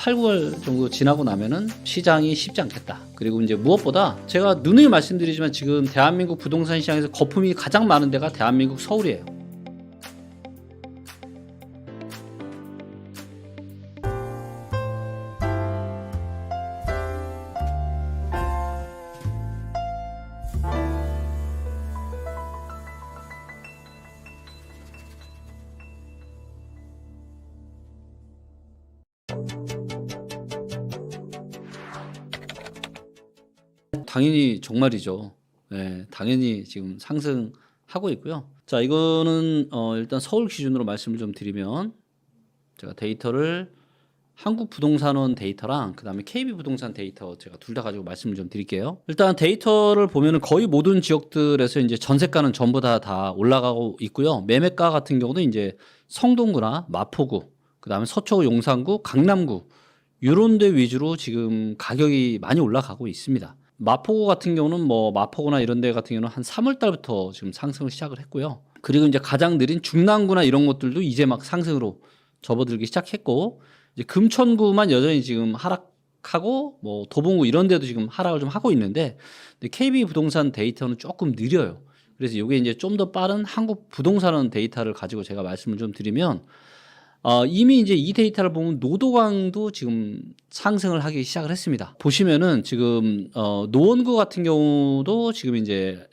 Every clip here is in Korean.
8, 9월 정도 지나고 나면은 시장이 쉽지 않겠다. 그리고 이제 무엇보다 제가 누누이 말씀드리지만 지금 대한민국 부동산 시장에서 거품이 가장 많은 데가 대한민국 서울이에요. 당연히 정말이죠. 네, 당연히 지금 상승하고 있고요. 자, 이거는 일단 서울 기준으로 말씀을 좀 드리면 제가 데이터를 한국부동산원 데이터랑 그다음에 KB부동산 데이터 제가 둘 다 가지고 말씀을 좀 드릴게요. 일단 데이터를 보면은 거의 모든 지역들에서 이제 전세가는 전부 다 올라가고 있고요. 매매가 같은 경우는 이제 성동구나 마포구, 그다음에 서초구, 용산구, 강남구 이런 데 위주로 지금 가격이 많이 올라가고 있습니다. 마포구 같은 경우는 뭐 마포구나 이런 데 같은 경우는 한 3월 달부터 지금 상승을 시작을 했고요. 그리고 이제 가장 느린 중랑구나 이런 것들도 이제 막 상승으로 접어들기 시작했고, 이제 금천구만 여전히 지금 하락하고 뭐 도봉구 이런 데도 지금 하락을 좀 하고 있는데, 근데 KB 부동산 데이터는 조금 느려요. 그래서 이게 이제 좀 더 빠른 한국 부동산원 데이터를 가지고 제가 말씀을 좀 드리면, 이미 이제 이 데이터를 보면 노도강도 지금 상승을 하기 시작을 했습니다. 보시면은 지금 노원구 같은 경우도 지금 이제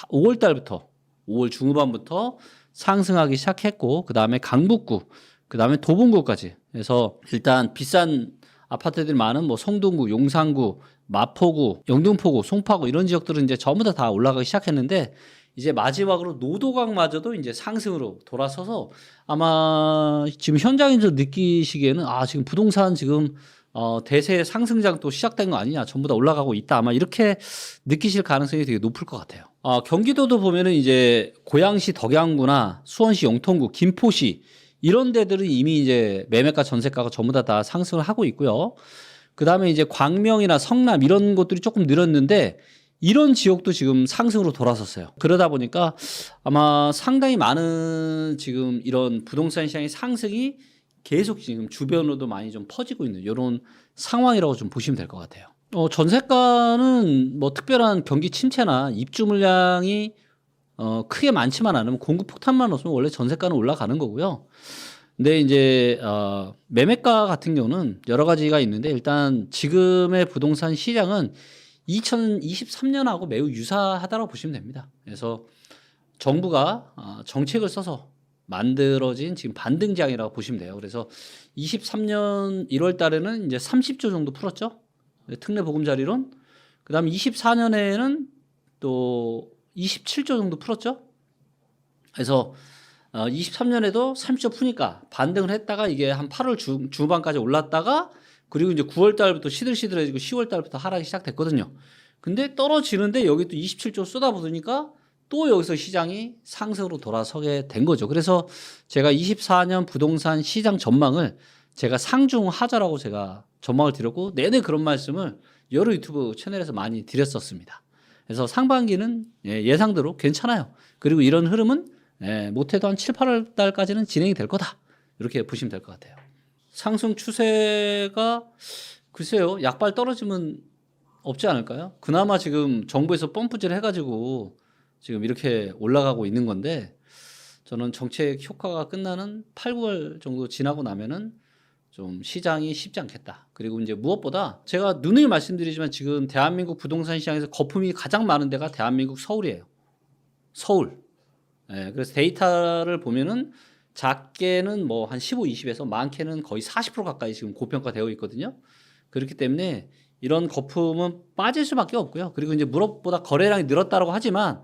5월 달부터 5월 중후반부터 상승하기 시작했고, 그 다음에 강북구, 그 다음에 도봉구까지 해서 일단 비싼 아파트들이 많은 뭐 성동구, 용산구, 마포구, 영등포구, 송파구 이런 지역들은 이제 전부 다 올라가기 시작했는데, 이제 마지막으로 노도강마저도 이제 상승으로 돌아서서 아마 지금 현장에서 느끼시기에는 지금 부동산 지금 대세 상승장 또 시작된 거 아니냐, 전부 다 올라가고 있다, 아마 이렇게 느끼실 가능성이 되게 높을 것 같아요. 경기도도 보면은 이제 고양시 덕양구나 수원시 영통구, 김포시 이런 데들은 이미 이제 매매가 전세가가 전부 다 상승을 하고 있고요. 그 다음에 이제 광명이나 성남 이런 곳들이 조금 늘었는데, 이런 지역도 지금 상승으로 돌아섰어요. 그러다 보니까 아마 상당히 많은 지금 이런 부동산 시장의 상승이 계속 지금 주변으로도 많이 좀 퍼지고 있는 이런 상황이라고 좀 보시면 될 것 같아요. 전세가는 뭐 특별한 경기 침체나 입주 물량이 크게 많지만 않으면 공급 폭탄만 없으면 원래 전세가는 올라가는 거고요. 근데 이제 매매가 같은 경우는 여러 가지가 있는데, 일단 지금의 부동산 시장은 2023년하고 매우 유사하다고 보시면 됩니다. 그래서 정부가 정책을 써서 만들어진 지금 반등장이라고 보시면 돼요. 그래서 23년 1월 달에는 이제 30조 정도 풀었죠. 특례 보금자리론. 그다음에 24년에는 또 27조 정도 풀었죠. 그래서 23년에도 30조 푸니까 반등을 했다가 이게 한 8월 중반까지 올랐다가, 그리고 이제 9월 달부터 시들시들해지고 10월 달부터 하락이 시작됐거든요. 근데 떨어지는데 여기 또 27조 쏟아부으니까 또 여기서 시장이 상승으로 돌아서게 된 거죠. 그래서 제가 24년 부동산 시장 전망을 제가 상중하자라고 제가 전망을 드렸고, 내내 그런 말씀을 여러 유튜브 채널에서 많이 드렸었습니다. 그래서 상반기는 예상대로 괜찮아요. 그리고 이런 흐름은 못해도 한 7, 8월 달까지는 진행이 될 거다, 이렇게 보시면 될 것 같아요. 상승 추세가 글쎄요, 약발 떨어지면 없지 않을까요? 그나마 지금 정부에서 펌프질 해가지고 지금 이렇게 올라가고 있는 건데, 저는 정책 효과가 끝나는 8, 9월 정도 지나고 나면은 좀 시장이 쉽지 않겠다. 그리고 이제 무엇보다 제가 누누이 말씀드리지만 지금 대한민국 부동산 시장에서 거품이 가장 많은 데가 대한민국 서울이에요. 서울. 그래서 데이터를 보면은 작게는 뭐 한 15, 20에서 많게는 거의 40% 가까이 지금 고평가되어 있거든요. 그렇기 때문에 이런 거품은 빠질 수밖에 없고요. 그리고 이제 무엇보다 거래량이 늘었다고 하지만,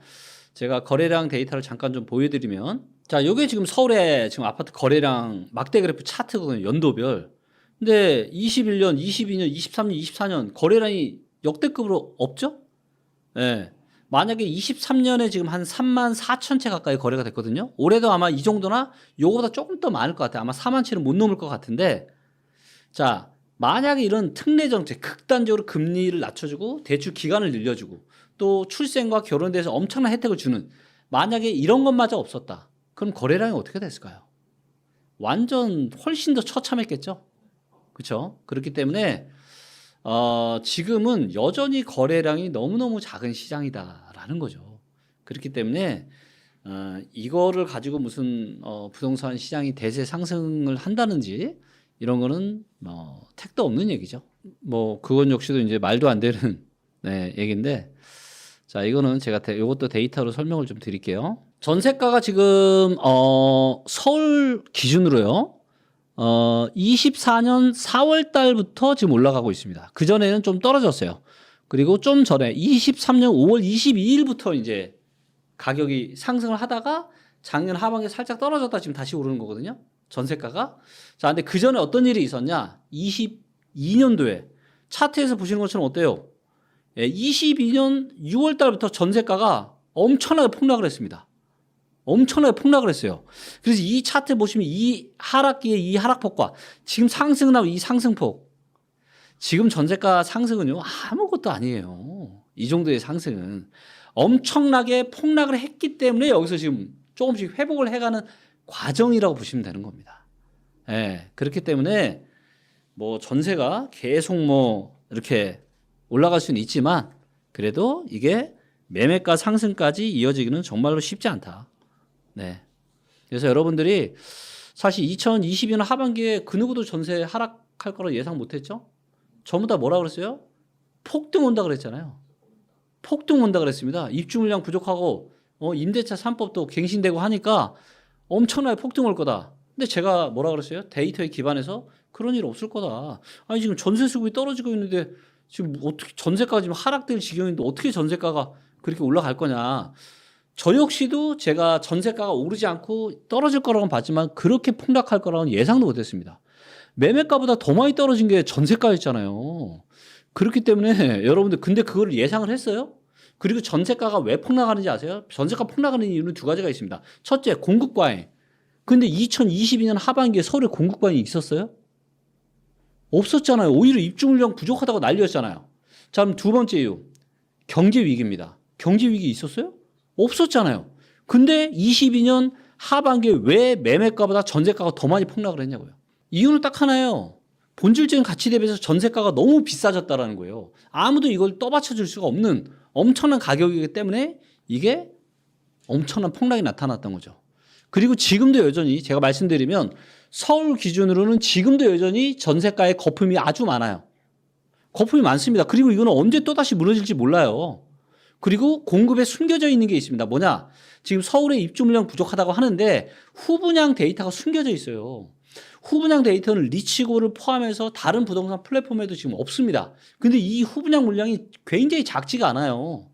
제가 거래량 데이터를 잠깐 좀 보여드리면, 자, 요게 지금 서울의 지금 아파트 거래량 막대 그래프 차트거든요, 연도별. 근데 21년, 22년, 23년, 24년 거래량이 역대급으로 없죠? 만약에 23년에 지금 한 3만 4천 채 가까이 거래가 됐거든요. 올해도 아마 이 정도나 요거보다 조금 더 많을 것 같아요. 아마 4만 채는 못 넘을 것 같은데, 자, 만약에 이런 특례 정책, 극단적으로 금리를 낮춰주고 대출 기간을 늘려주고 또 출생과 결혼에 대해서 엄청난 혜택을 주는, 만약에 이런 것마저 없었다, 그럼 거래량이 어떻게 됐을까요? 완전 훨씬 더 처참했겠죠. 그렇죠? 그렇기 때문에 지금은 여전히 거래량이 너무너무 작은 시장이다라는 거죠. 그렇기 때문에 이거를 가지고 무슨 부동산 시장이 대세 상승을 한다는지 이런 거는 택도 없는 얘기죠. 뭐 그건 역시도 이제 말도 안 되는 네, 얘기인데 자 이거는 제가 이것도 데이터로 설명을 좀 드릴게요. 전세가가 지금 서울 기준으로요. 24년 4월 달부터 지금 올라가고 있습니다. 그 전에는 좀 떨어졌어요. 그리고 좀 전에 23년 5월 22일부터 이제 가격이 상승을 하다가 작년 하반기에 살짝 떨어졌다 지금 다시 오르는 거거든요. 전세가가. 자, 근데 그 전에 어떤 일이 있었냐? 22년도에 차트에서 보시는 것처럼 어때요? 22년 6월 달부터 전세가가 엄청나게 폭락을 했습니다. 엄청나게 폭락을 했어요. 그래서 이 차트 보시면 이 하락기의 이 하락폭과 지금 상승 나온 이 상승폭. 지금 전세가 상승은요, 아무것도 아니에요. 이 정도의 상승은. 엄청나게 폭락을 했기 때문에 여기서 지금 조금씩 회복을 해가는 과정이라고 보시면 되는 겁니다. 예, 그렇기 때문에 뭐 전세가 계속 뭐 이렇게 올라갈 수는 있지만 그래도 이게 매매가 상승까지 이어지기는 정말로 쉽지 않다. 네. 그래서 여러분들이 사실 2022년 하반기에 그 누구도 전세 하락할 거라 예상 못했죠? 전부 다 뭐라 그랬어요? 폭등 온다 그랬잖아요. 폭등 온다 그랬습니다. 입주 물량 부족하고 임대차 3법도 갱신되고 하니까 엄청나게 폭등 올 거다. 근데 제가 뭐라 그랬어요? 데이터에 기반해서 그런 일 없을 거다. 아니 지금 전세 수급이 떨어지고 있는데 지금 어떻게 전세가가 지금 하락될 지경인데 어떻게 전세가가 그렇게 올라갈 거냐. 저 역시도 제가 전세가가 오르지 않고 떨어질 거라고는 봤지만 그렇게 폭락할 거라고는 예상도 못했습니다. 매매가보다 더 많이 떨어진 게 전세가였잖아요. 그렇기 때문에 여러분들 근데 그걸 예상을 했어요? 그리고 전세가가 왜 폭락하는지 아세요? 전세가 폭락하는 이유는 두 가지가 있습니다. 첫째, 공급 과잉. 근데 2022년 하반기에 서울에 공급 과잉이 있었어요? 없었잖아요. 오히려 입주 물량 부족하다고 난리였잖아요. 자, 그럼 두 번째 이유. 경제 위기입니다. 경제 위기 있었어요? 없었잖아요. 근데 22년 하반기에 왜 매매가보다 전세가가 더 많이 폭락을 했냐고요. 이유는 딱 하나예요. 본질적인 가치 대비해서 전세가가 너무 비싸졌다라는 거예요. 아무도 이걸 떠받쳐 줄 수가 없는 엄청난 가격이기 때문에 이게 엄청난 폭락이 나타났던 거죠. 그리고 지금도 여전히 제가 말씀드리면 서울 기준으로는 지금도 여전히 전세가의 거품이 아주 많아요. 거품이 많습니다. 그리고 이거는 언제 또다시 무너질지 몰라요. 그리고 공급에 숨겨져 있는 게 있습니다. 뭐냐? 지금 서울에 입주 물량 부족하다고 하는데 후분양 데이터가 숨겨져 있어요. 후분양 데이터는 리치고를 포함해서 다른 부동산 플랫폼에도 지금 없습니다. 근데 이 후분양 물량이 굉장히 작지가 않아요.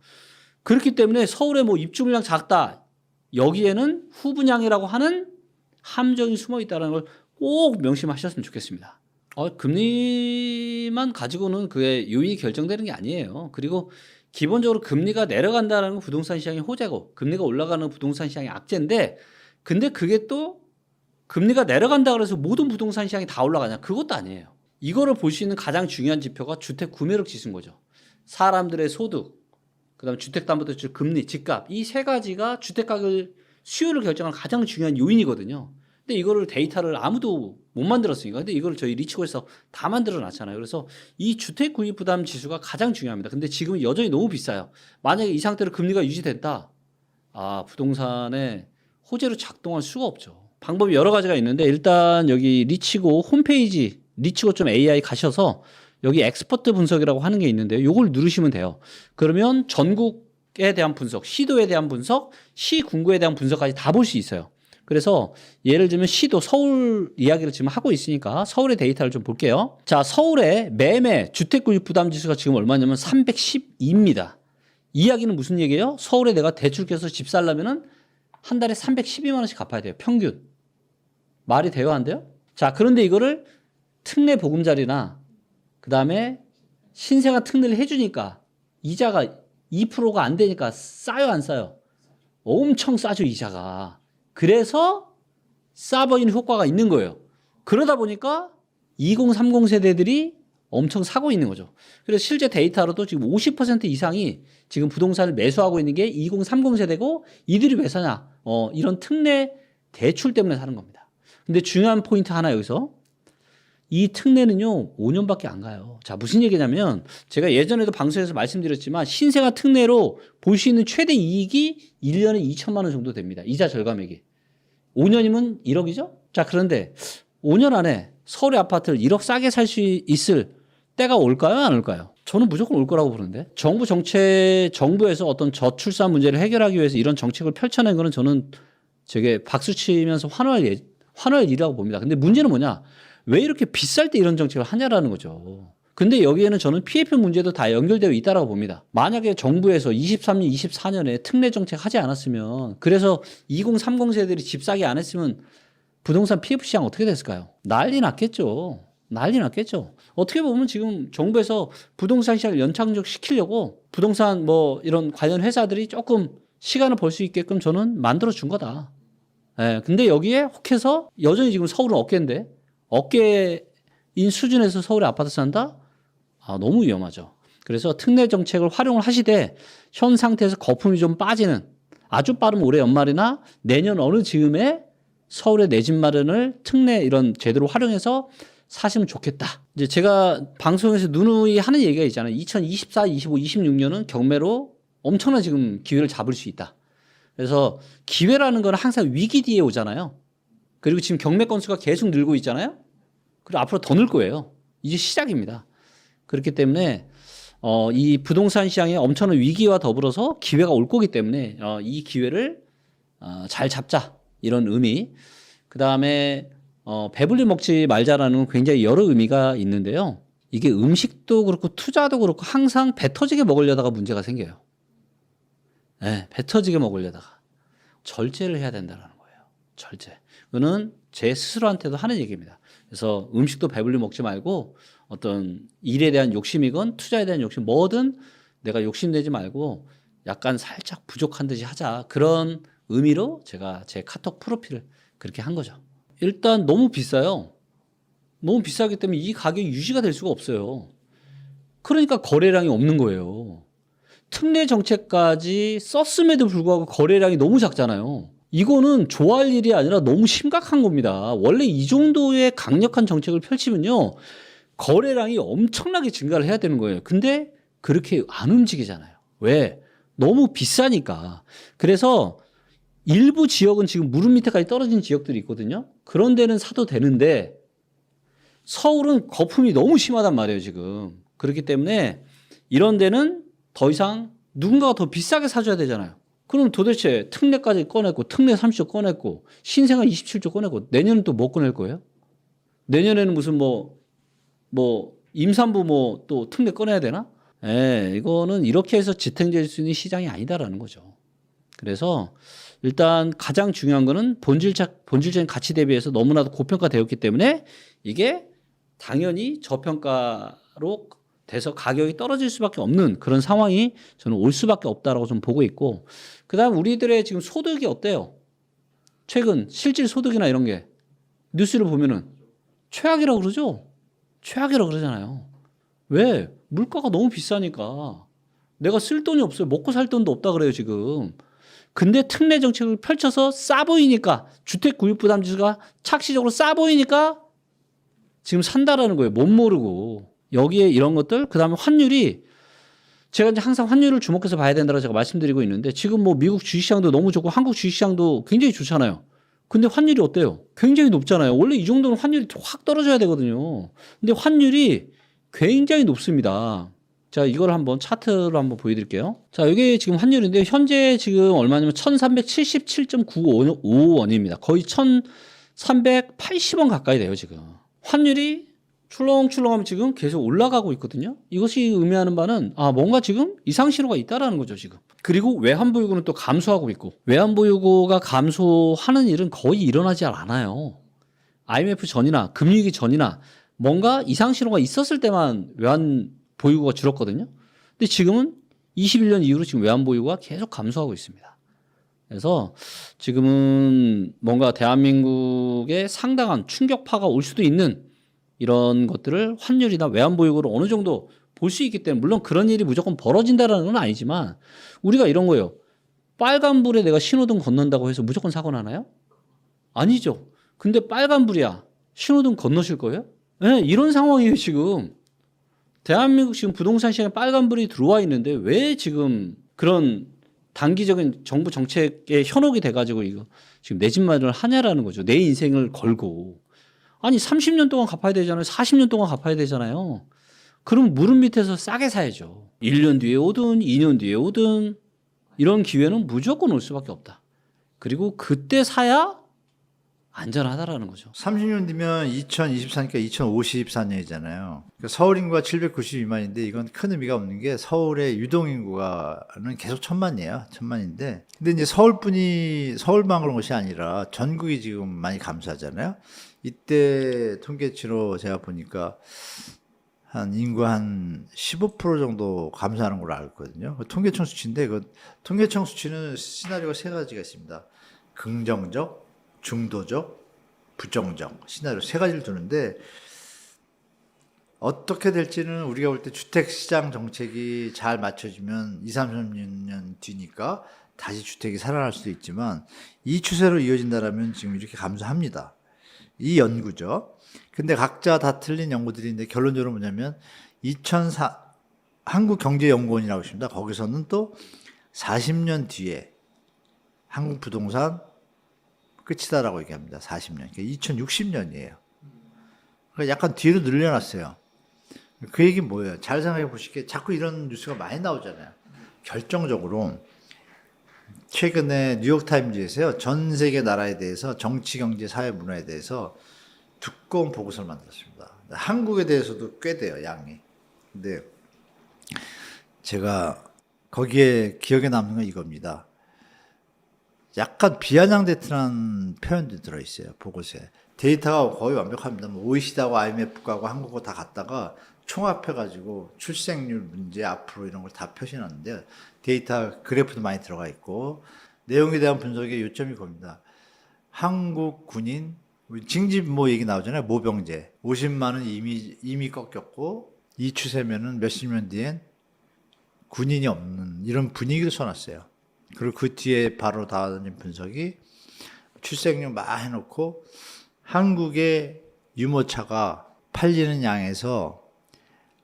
그렇기 때문에 서울에 뭐 입주 물량 작다. 여기에는 후분양이라고 하는 함정이 숨어 있다는 걸 꼭 명심하셨으면 좋겠습니다. 금리만 가지고는 그게 요인이 결정되는 게 아니에요. 그리고 기본적으로 금리가 내려간다는 건 부동산 시장의 호재고 금리가 올라가는 부동산 시장의 악재인데 근데 그게 또 금리가 내려간다 그래서 모든 부동산 시장이 다 올라가냐? 그것도 아니에요. 이거를 볼 수 있는 가장 중요한 지표가 주택 구매력 지수인 거죠. 사람들의 소득, 그다음에 주택담보대출 금리, 집값 이 세 가지가 주택 가격 수요를 결정하는 가장 중요한 요인이거든요. 근데 이거를 데이터를 아무도 못 만들었으니까 근데 이거를 저희 리치고에서 다 만들어 놨잖아요. 그래서 이 주택 구입 부담 지수가 가장 중요합니다. 근데 지금은 여전히 너무 비싸요. 만약에 이 상태로 금리가 유지됐다. 부동산의 호재로 작동할 수가 없죠. 방법이 여러 가지가 있는데 일단 여기 리치고 홈페이지 리치고.ai 가셔서 여기 엑스퍼트 분석이라고 하는 게 있는데요. 이걸 누르시면 돼요. 그러면 전국에 대한 분석, 시도에 대한 분석, 시 군구에 대한 분석까지 다 볼 수 있어요. 그래서 예를 들면 시도 서울 이야기를 지금 하고 있으니까 서울의 데이터를 좀 볼게요. 자, 서울의 매매 주택 구입 부담 지수가 지금 얼마냐면 312입니다. 이 이야기는 무슨 얘기예요? 서울에 내가 대출 껴서 집 살려면은 한 달에 312만 원씩 갚아야 돼요. 평균. 말이 돼요, 안 돼요? 자, 그런데 이거를 특례 보금자리나 그다음에 신생아 특례를 해주니까 이자가 2%가 안 되니까 싸요, 안 싸요? 엄청 싸죠, 이자가. 그래서 싸보이는 효과가 있는 거예요. 그러다 보니까 2030 세대들이 엄청 사고 있는 거죠. 그래서 실제 데이터로도 지금 50% 이상이 지금 부동산을 매수하고 있는 게 2030 세대고 이들이 왜 사냐? 이런 특례 대출 때문에 사는 겁니다. 근데 중요한 포인트 하나 여기서 이 특례는요 5년밖에 안 가요. 자, 무슨 얘기냐면 제가 예전에도 방송에서 말씀드렸지만 신생아 특례로 볼 수 있는 최대 이익이 1년에 2천만 원 정도 됩니다. 이자 절감액이. 5년이면 1억이죠? 자, 그런데 5년 안에 서울의 아파트를 1억 싸게 살 수 있을 때가 올까요? 안 올까요? 저는 무조건 올 거라고 보는데. 정부에서 어떤 저출산 문제를 해결하기 위해서 이런 정책을 펼쳐낸 거는 저는 되게 박수 치면서 환호할 일이라고 봅니다. 근데 문제는 뭐냐? 왜 이렇게 비쌀 때 이런 정책을 하냐라는 거죠. 근데 여기에는 저는 PF 문제도 다 연결되어 있다고 봅니다. 만약에 정부에서 23년, 24년에 특례 정책 하지 않았으면, 그래서 2030 세대들이 집 사기 안 했으면 부동산 PF 시장 어떻게 됐을까요? 난리 났겠죠. 난리 났겠죠. 어떻게 보면 지금 정부에서 부동산 시장을 연착륙 시키려고 부동산 뭐 이런 관련 회사들이 조금 시간을 벌 수 있게끔 저는 만들어 준 거다. 예, 근데 여기에 혹해서 여전히 지금 서울은 어깨인데, 어깨인 수준에서 서울에 아파트 산다? 아, 너무 위험하죠. 그래서 특례 정책을 활용을 하시되 현 상태에서 거품이 좀 빠지는, 아주 빠르면 올해 연말이나 내년 어느 즈음에 서울의 내 집 마련을 특례 이런 제도로 활용해서 사시면 좋겠다. 이제 제가 방송에서 누누이 하는 얘기가 있잖아요. 2024, 25, 26년은 경매로 엄청난 지금 기회를 잡을 수 있다. 그래서 기회라는 건 항상 위기 뒤에 오잖아요. 그리고 지금 경매 건수가 계속 늘고 있잖아요. 그리고 앞으로 더 늘 거예요. 이제 시작입니다. 그렇기 때문에 이 부동산 시장에 엄청난 위기와 더불어서 기회가 올 거기 때문에 이 기회를 잘 잡자, 이런 의미. 그다음에 배불리 먹지 말자라는 건 굉장히 여러 의미가 있는데요. 이게 음식도 그렇고 투자도 그렇고 항상 배 터지게 먹으려다가 문제가 생겨요. 네, 배 터지게 먹으려다가 절제를 해야 된다는 거예요. 절제. 그거는 제 스스로한테도 하는 얘기입니다. 그래서 음식도 배불리 먹지 말고 어떤 일에 대한 욕심이건 투자에 대한 욕심, 뭐든 내가 욕심내지 말고 약간 살짝 부족한 듯이 하자. 그런 의미로 제가 제 카톡 프로필을 그렇게 한 거죠. 일단 너무 비싸요. 너무 비싸기 때문에 이 가격이 유지가 될 수가 없어요. 그러니까 거래량이 없는 거예요. 특례 정책까지 썼음에도 불구하고 거래량이 너무 작잖아요. 이거는 좋아할 일이 아니라 너무 심각한 겁니다. 원래 이 정도의 강력한 정책을 펼치면요, 거래량이 엄청나게 증가를 해야 되는 거예요. 근데 그렇게 안 움직이잖아요. 왜? 너무 비싸니까. 그래서 일부 지역은 지금 무릎 밑에까지 떨어진 지역들이 있거든요. 그런 데는 사도 되는데 서울은 거품이 너무 심하단 말이에요, 지금. 그렇기 때문에 이런 데는 더 이상 누군가가 더 비싸게 사줘야 되잖아요. 그럼 도대체 특례까지 꺼냈고, 특례 30조 꺼냈고, 신생아 27조 꺼냈고, 내년은 또 뭐 꺼낼 거예요? 내년에는 무슨 임산부 또 특례 꺼내야 되나? 이거는 이렇게 해서 지탱될 수 있는 시장이 아니다라는 거죠. 그래서 일단 가장 중요한 거는 본질적인 가치 대비해서 너무나도 고평가되었기 때문에 이게 당연히 저평가로 돼서 가격이 떨어질 수밖에 없는 그런 상황이 저는 올 수밖에 없다라고 좀 보고 있고, 그다음 우리들의 지금 소득이 어때요? 최근 실질 소득이나 이런 게 뉴스를 보면은 최악이라고 그러죠? 최악이라고 그러잖아요. 왜? 물가가 너무 비싸니까. 내가 쓸 돈이 없어요. 먹고 살 돈도 없다 그래요, 지금. 근데 특례 정책을 펼쳐서 싸 보이니까, 주택 구입 부담 지수가 착시적으로 싸 보이니까 지금 산다라는 거예요. 못 모르고. 여기에 이런 것들, 그다음에 환율이, 제가 이제 항상 환율을 주목해서 봐야 된다고 제가 말씀드리고 있는데, 지금 미국 주식시장도 너무 좋고 한국 주식시장도 굉장히 좋잖아요. 근데 환율이 어때요? 굉장히 높잖아요. 원래 이 정도는 환율이 확 떨어져야 되거든요. 근데 환율이 굉장히 높습니다. 자, 이걸 한번 차트로 한번 보여드릴게요. 자, 이게 지금 환율인데 현재 지금 얼마냐면 1377.95원입니다. 거의 1380원 가까이 돼요, 지금. 환율이 출렁출렁하면 지금 계속 올라가고 있거든요. 이것이 의미하는 바는 뭔가 지금 이상 신호가 있다라는 거죠, 지금. 그리고 외환보유고는 또 감소하고 있고, 외환보유고가 감소하는 일은 거의 일어나지 않아요. IMF 전이나 금융위기 전이나 뭔가 이상 신호가 있었을 때만 외환보유고가 줄었거든요. 근데 지금은 21년 이후로 지금 외환보유고가 계속 감소하고 있습니다. 그래서 지금은 뭔가 대한민국에 상당한 충격파가 올 수도 있는 이런 것들을 환율이나 외환보유고로 어느 정도 볼 수 있기 때문에, 물론 그런 일이 무조건 벌어진다는 건 아니지만 우리가 이런 거예요. 빨간불에 내가 신호등 건넌다고 해서 무조건 사고 나나요? 아니죠. 근데 빨간불이야. 신호등 건너실 거예요? 네, 이런 상황이에요 지금. 대한민국 지금 부동산 시장에 빨간불이 들어와 있는데 왜 지금 그런 단기적인 정부 정책에 현혹이 돼가지고 이거 지금 내 집 마련을 하냐라는 거죠. 내 인생을 걸고. 아니 30년 동안 갚아야 되잖아요. 40년 동안 갚아야 되잖아요. 그럼 무릎 밑에서 싸게 사야죠. 1년 뒤에 오든 2년 뒤에 오든 이런 기회는 무조건 올 수밖에 없다. 그리고 그때 사야 안전하다라는 거죠. 30년 뒤면 2024니까 2054년이잖아요. 그러니까 서울 인구가 792만인데 이건 큰 의미가 없는 게 서울의 유동 인구가는 계속 1000만이에요. 1000만인데. 근데 이제 서울만 그런 것이 아니라 전국이 지금 많이 감소하잖아요. 이때 통계치로 제가 보니까 한 인구 한 15% 정도 감소하는 걸로 알고 있거든요. 통계청 수치인데 그 통계청 수치는 시나리오가 세 가지가 있습니다. 긍정적, 중도적, 부정적 시나리오 세 가지를 두는데 어떻게 될지는 우리가 볼 때 주택시장 정책이 잘 맞춰지면 2, 30년 뒤니까 다시 주택이 살아날 수도 있지만 이 추세로 이어진다면 지금 이렇게 감소합니다. 이 연구죠. 근데 각자 다 틀린 연구들인데 결론적으로 뭐냐면 2004 한국경제연구원이라고 있습니다. 거기서는 또 40년 뒤에 한국 부동산 끝이다라고 얘기합니다. 40년. 그러니까 2060년이에요. 그러니까 약간 뒤로 늘려놨어요. 그 얘기 뭐예요? 잘 생각해 보시기에 자꾸 이런 뉴스가 많이 나오잖아요. 결정적으로 최근에 뉴욕타임즈에서요. 전 세계 나라에 대해서 정치, 경제, 사회, 문화에 대해서 두꺼운 보고서를 만들었습니다. 한국에 대해서도 꽤 돼요, 양이. 근데 제가 거기에 기억에 남는 건 이겁니다. 약간 비아냥대틀한 표현도 들어있어요. 보고서에. 데이터가 거의 완벽합니다. 뭐 OECD하고 IMF하고 한국하고 다 갔다가 총합해가지고 출생률 문제 앞으로 이런 걸 다 표시해놨는데 데이터 그래프도 많이 들어가 있고 내용에 대한 분석의 요점이 겁니다. 한국 군인 징집 뭐 얘기 나오잖아요. 모병제 50만은 이미 꺾였고 이 추세면은 몇십 년 뒤엔 군인이 없는 이런 분위기를 써놨어요. 그리고 그 뒤에 바로 다른 분석이 출생률 막 해놓고 한국의 유모차가 팔리는 양에서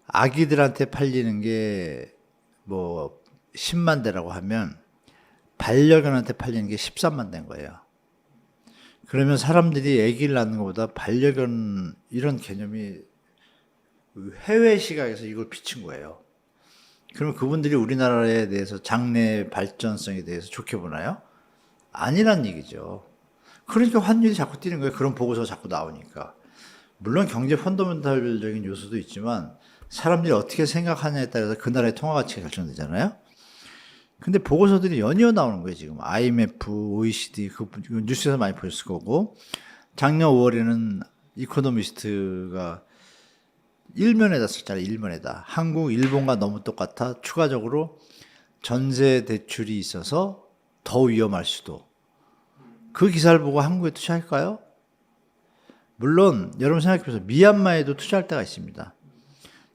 아기들한테 팔리는 게 뭐 10만 대라고 하면 반려견한테 팔리는 게 13만 대인 거예요. 그러면 사람들이 아기를 낳는 것보다 반려견 이런 개념이 해외 시각에서 이걸 비친 거예요. 그러면 그분들이 우리나라에 대해서 장래 발전성에 대해서 좋게 보나요? 아니란 얘기죠. 그러니까 환율이 자꾸 뛰는 거예요. 그런 보고서가 자꾸 나오니까. 물론 경제 펀더멘탈적인 요소도 있지만 사람들이 어떻게 생각하냐에 따라서 그 나라의 통화 가치가 결정되잖아요. 근데 보고서들이 연이어 나오는 거예요. 지금 IMF, OECD 그 뉴스에서 많이 보셨을 거고 작년 5월에는 이코노미스트가 일면에다 썼잖아요. 일면에다. 한국, 일본과 너무 똑같아. 추가적으로 전세 대출이 있어서 더 위험할 수도. 그 기사를 보고 한국에 투자할까요? 물론 여러분 생각해보세요. 미얀마에도 투자할 때가 있습니다.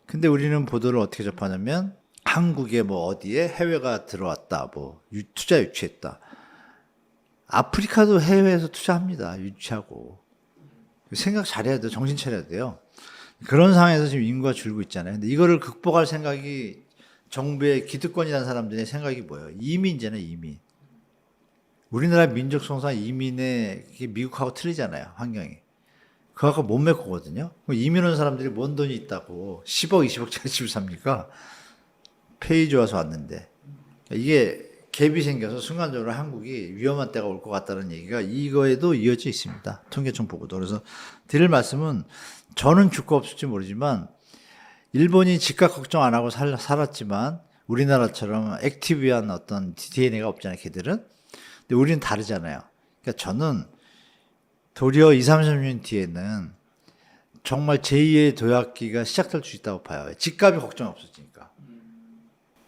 근데 우리는 보도를 어떻게 접하냐면 한국에 뭐 어디에 해외가 들어왔다. 뭐 투자 유치했다. 아프리카도 해외에서 투자합니다. 유치하고. 생각 잘해야 돼요. 정신 차려야 돼요. 그런 상황에서 지금 인구가 줄고 있잖아요. 근데 이거를 극복할 생각이 정부의 기득권이라는 사람들의 생각이 뭐예요? 이민이잖아요, 이민. 우리나라 민족성상 이민에 미국하고 틀리잖아요, 환경이. 그거하고 못 메꾸거든요. 이민 온 사람들이 뭔 돈이 있다고 10억, 20억짜리 집을 삽니까? 페이 좋아서 왔는데. 이게 갭이 생겨서 순간적으로 한국이 위험한 때가 올 것 같다는 얘기가 이거에도 이어져 있습니다. 통계청 보고도. 그래서 드릴 말씀은 저는 죽고 없을지 모르지만 일본이 집값 걱정 안 하고 살았지만 우리나라처럼 액티브한 어떤 DNA가 없잖아요, 걔들은. 근데 우리는 다르잖아요. 그러니까 저는 도리어 20, 30년 뒤에는 정말 제2의 도약기가 시작될 수 있다고 봐요. 집값이 걱정이 없어지니까.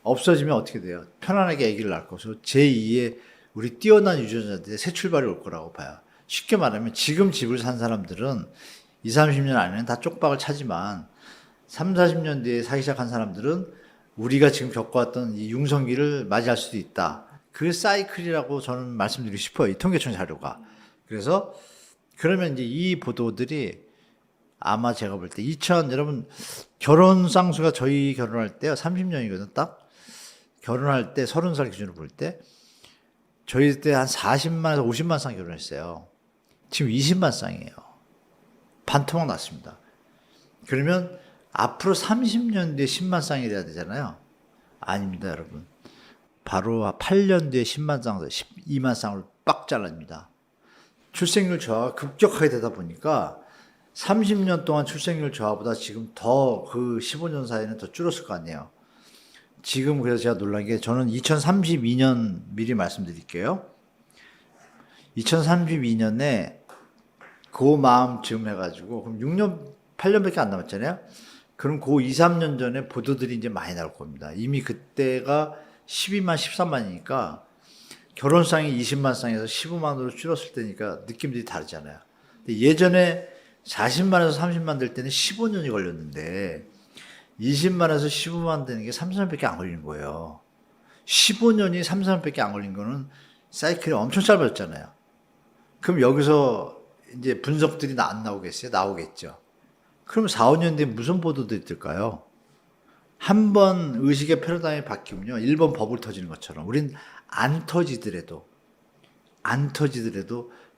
없어지면 어떻게 돼요? 편안하게 아기를 낳을 것이고 제2의 우리 뛰어난 유전자들의 새 출발이 올 거라고 봐요. 쉽게 말하면 지금 집을 산 사람들은 20, 30년 안에는 다 쪽박을 차지만 3, 40년 뒤에 사기 시작한 사람들은 우리가 지금 겪어왔던 이 융성기를 맞이할 수도 있다. 그 사이클이라고 저는 말씀드리고 싶어요. 이 통계청 자료가. 그래서 그러면 이제 이 보도들이 아마 제가 볼 때 여러분 결혼 쌍수가 저희 결혼할 때요 30년이거든 딱 결혼할 때 30살 기준으로 볼 때 저희 때 한 40만에서 50만 쌍 결혼했어요. 지금 20만 쌍이에요. 반토막 났습니다. 그러면 앞으로 30년 뒤에 10만 쌍이 돼야 되잖아요. 아닙니다, 여러분. 바로 8년 뒤에 10만 쌍, 12만 쌍을 빡 잘라냅니다. 출생률 저하가 급격하게 되다 보니까 30년 동안 출생률 저하보다 지금 더 그 15년 사이에는 더 줄었을 거 아니에요. 지금 그래서 제가 놀란 게 저는 2032년 미리 말씀드릴게요. 2032년에 그 마음쯤 해가지고 그럼 6년, 8년밖에 안 남았잖아요. 그럼 그 2, 3년 전에 보도들이 이제 많이 나올 겁니다. 이미 그때가 12만, 13만이니까 결혼쌍이 20만 쌍에서 15만으로 줄었을 때니까 느낌들이 다르잖아요. 근데 예전에 40만에서 30만 될 때는 15년이 걸렸는데 20만에서 15만 되는 게 3, 4년밖에 안 걸린 거예요. 15년이 3, 4년밖에 안 걸린 거는 사이클이 엄청 짧았잖아요. 그럼 여기서 이제 분석들이 안 나오겠어요? 나오겠죠. 그럼 4, 5년 뒤에 무슨 보도들이 뜰까요? 한 번 의식의 패러다임이 바뀌면요. 1번 버블 터지는 것처럼 우린 안 터지더라도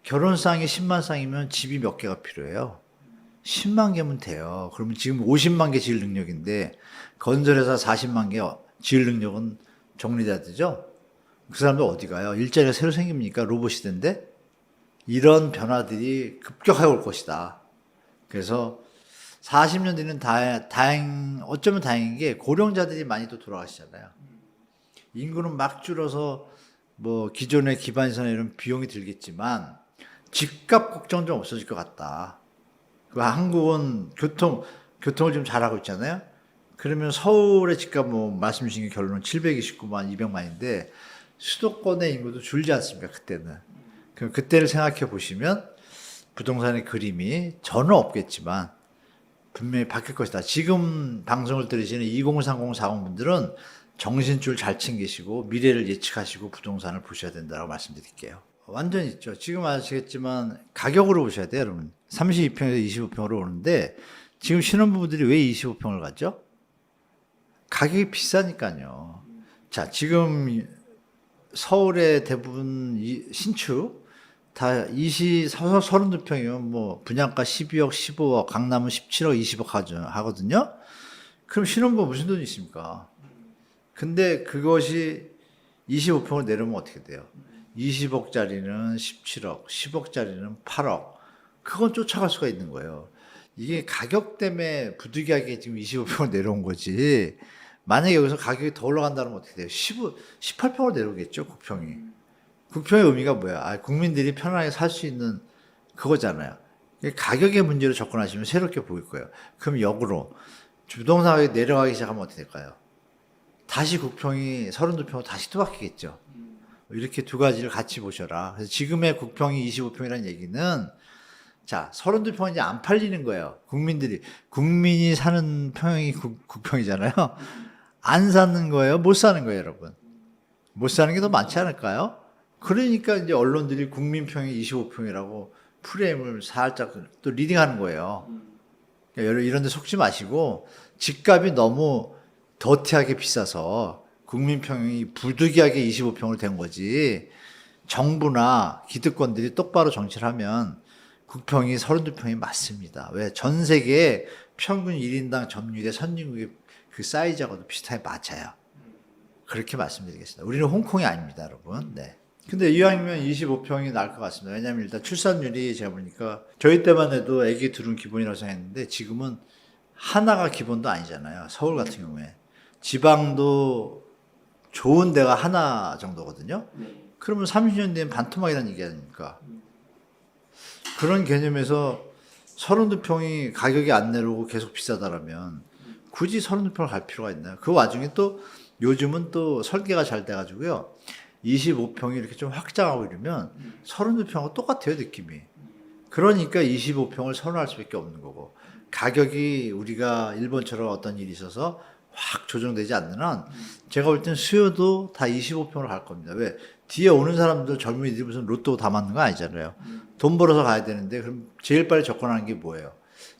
결혼쌍이 10만 쌍이면 집이 몇 개가 필요해요? 10만 개면 돼요. 그러면 지금 50만 개 지을 능력인데 건설회사 40만 개 지을 능력은 정리돼야 되죠? 그 사람들 어디 가요? 일자리가 새로 생깁니까? 로봇 시대인데? 이런 변화들이 급격하게 올 것이다. 그래서 40년 뒤는 어쩌면 다행인 게 고령자들이 많이 또 돌아가시잖아요. 인구는 막 줄어서 뭐 기존의 기반시설이나 이런 비용이 들겠지만 집값 걱정 좀 없어질 것 같다. 한국은 교통을 좀 잘하고 있잖아요. 그러면 서울의 집값 뭐 말씀 주신 게 결론은 729만, 200만인데 수도권의 인구도 줄지 않습니까? 그때는. 그럼 그때를 생각해 보시면 부동산의 그림이 저는 없겠지만 분명히 바뀔 것이다. 지금 방송을 들으시는 2030, 40분들은 정신줄 잘 챙기시고 미래를 예측하시고 부동산을 보셔야 된다고 말씀드릴게요. 완전 있죠. 지금 아시겠지만 가격으로 보셔야 돼요, 여러분. 32평에서 25평으로 오는데 지금 신혼부부들이 왜 25평을 가죠? 가격이 비싸니까요. 자, 지금 서울의 대부분 신축 다 32평이면 뭐 분양가 12억, 15억, 강남은 17억, 20억 하거든요. 그럼 신혼부부 무슨 돈이 있습니까? 근데 그것이 25평을 내려면 어떻게 돼요? 20억짜리는 17억, 10억짜리는 8억. 그건 쫓아갈 수가 있는 거예요. 이게 가격 때문에 부득이하게 지금 25평을 내려온 거지. 만약에 여기서 가격이 더 올라간다면 어떻게 돼요? 18평을 내려오겠죠, 국평이. 국평의 의미가 뭐야? 국민들이 편안하게 살 수 있는 그거잖아요. 가격의 문제로 접근하시면 새롭게 보일 거예요. 그럼 역으로 부동산 가격이 내려가기 시작하면 어떻게 될까요? 다시 국평이 32평으로 다시 또 바뀌겠죠. 이렇게 두 가지를 같이 보셔라. 그래서 지금의 국평이 25평이라는 얘기는 자, 32평은 이제 안 팔리는 거예요. 국민이 사는 평이 국평이잖아요. 안 사는 거예요? 못 사는 거예요, 여러분? 못 사는 게 더 많지 않을까요? 그러니까 이제 언론들이 국민평이 25평이라고 프레임을 살짝 또 리딩하는 거예요. 그러니까 이런 데 속지 마시고 집값이 너무 더티하게 비싸서 국민평이 부득이하게 25평으로 된 거지. 정부나 기득권들이 똑바로 정치를 하면 국평이 32평이 맞습니다. 왜? 전 세계 평균 1인당 점유율의 선진국의 그 사이즈하고도 비슷하게 맞아요. 그렇게 말씀드리겠습니다. 우리는 홍콩이 아닙니다, 여러분. 네. 근데 이왕이면 25평이 나을 것 같습니다. 왜냐하면 일단 출산율이 제가 보니까 저희 때만 해도 아기 둘은 기본이라고 생각했는데 지금은 하나가 기본도 아니잖아요. 서울 같은 경우에. 지방도 좋은 데가 하나 정도거든요. 그러면 30년 뒤엔 반토막이라는 얘기 아닙니까? 그런 개념에서 32평이 가격이 안 내려오고 계속 비싸다라면 굳이 32평을 갈 필요가 있나요? 그 와중에 또 요즘은 또 설계가 잘 돼가지고요. 25평이 이렇게 좀 확장하고 이러면 32평하고 똑같아요, 느낌이. 그러니까 25평을 선호할 수밖에 없는 거고 가격이 우리가 일본처럼 어떤 일이 있어서 확 조정되지 않는 한 제가 볼 땐 수요도 다 25평으로 갈 겁니다. 왜? 뒤에 오는 사람들 젊은이들이 무슨 로또 다 맞는 거 아니잖아요. 돈 벌어서 가야 되는데 그럼 제일 빨리 접근하는 게 뭐예요?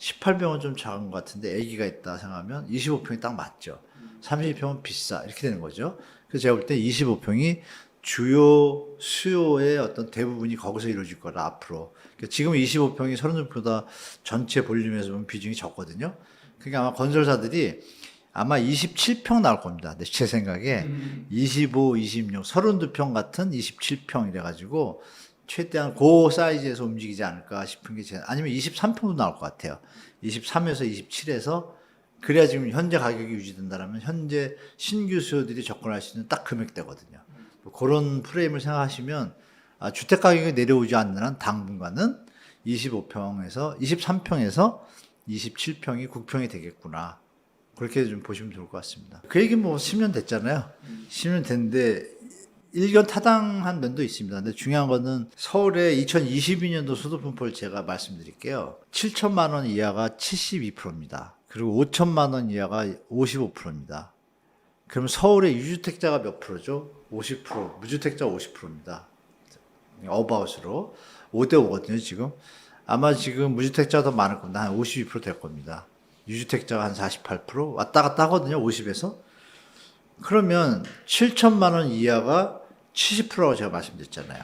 18평은 좀 작은 것 같은데 아기가 있다 생각하면 25평이 딱 맞죠. 30평은 비싸 이렇게 되는 거죠. 그래서 제가 볼 때 25평이 주요 수요의 어떤 대부분이 거기서 이루어질 거라 앞으로. 그러니까 지금 25평이 30평보다 전체 볼륨에서 보면 비중이 적거든요. 그러니까 아마 건설사들이 아마 27평 나올 겁니다. 제 생각에 25, 26, 32평 같은 27평 이래가지고 최대한 그 사이즈에서 움직이지 않을까 싶은 게 아니면 23평도 나올 것 같아요. 23에서 27에서 그래야 지금 현재 가격이 유지된다면 현재 신규 수요들이 접근할 수 있는 딱 금액대거든요. 그런 프레임을 생각하시면 주택 가격이 내려오지 않는 한 당분간은 25평에서 23평에서 27평이 국평이 되겠구나. 그렇게 좀 보시면 좋을 것 같습니다. 그 얘기 뭐 10년 됐잖아요. 10년 됐는데 일견 타당한 면도 있습니다. 근데 중요한 거는 서울의 2022년도 수도분포를 제가 말씀드릴게요. 7천만 원 이하가 72%입니다. 그리고 5천만 원 이하가 55%입니다. 그럼 서울의 유주택자가 몇 프로죠? 50%, 무주택자가 50%입니다. 어바웃으로 5대 5거든요, 지금. 아마 지금 무주택자가 더 많을 겁니다. 한 52%될 겁니다. 유주택자가 한 48% 왔다 갔다 하거든요, 50에서. 그러면 7천만 원 이하가 70%라고 제가 말씀드렸잖아요.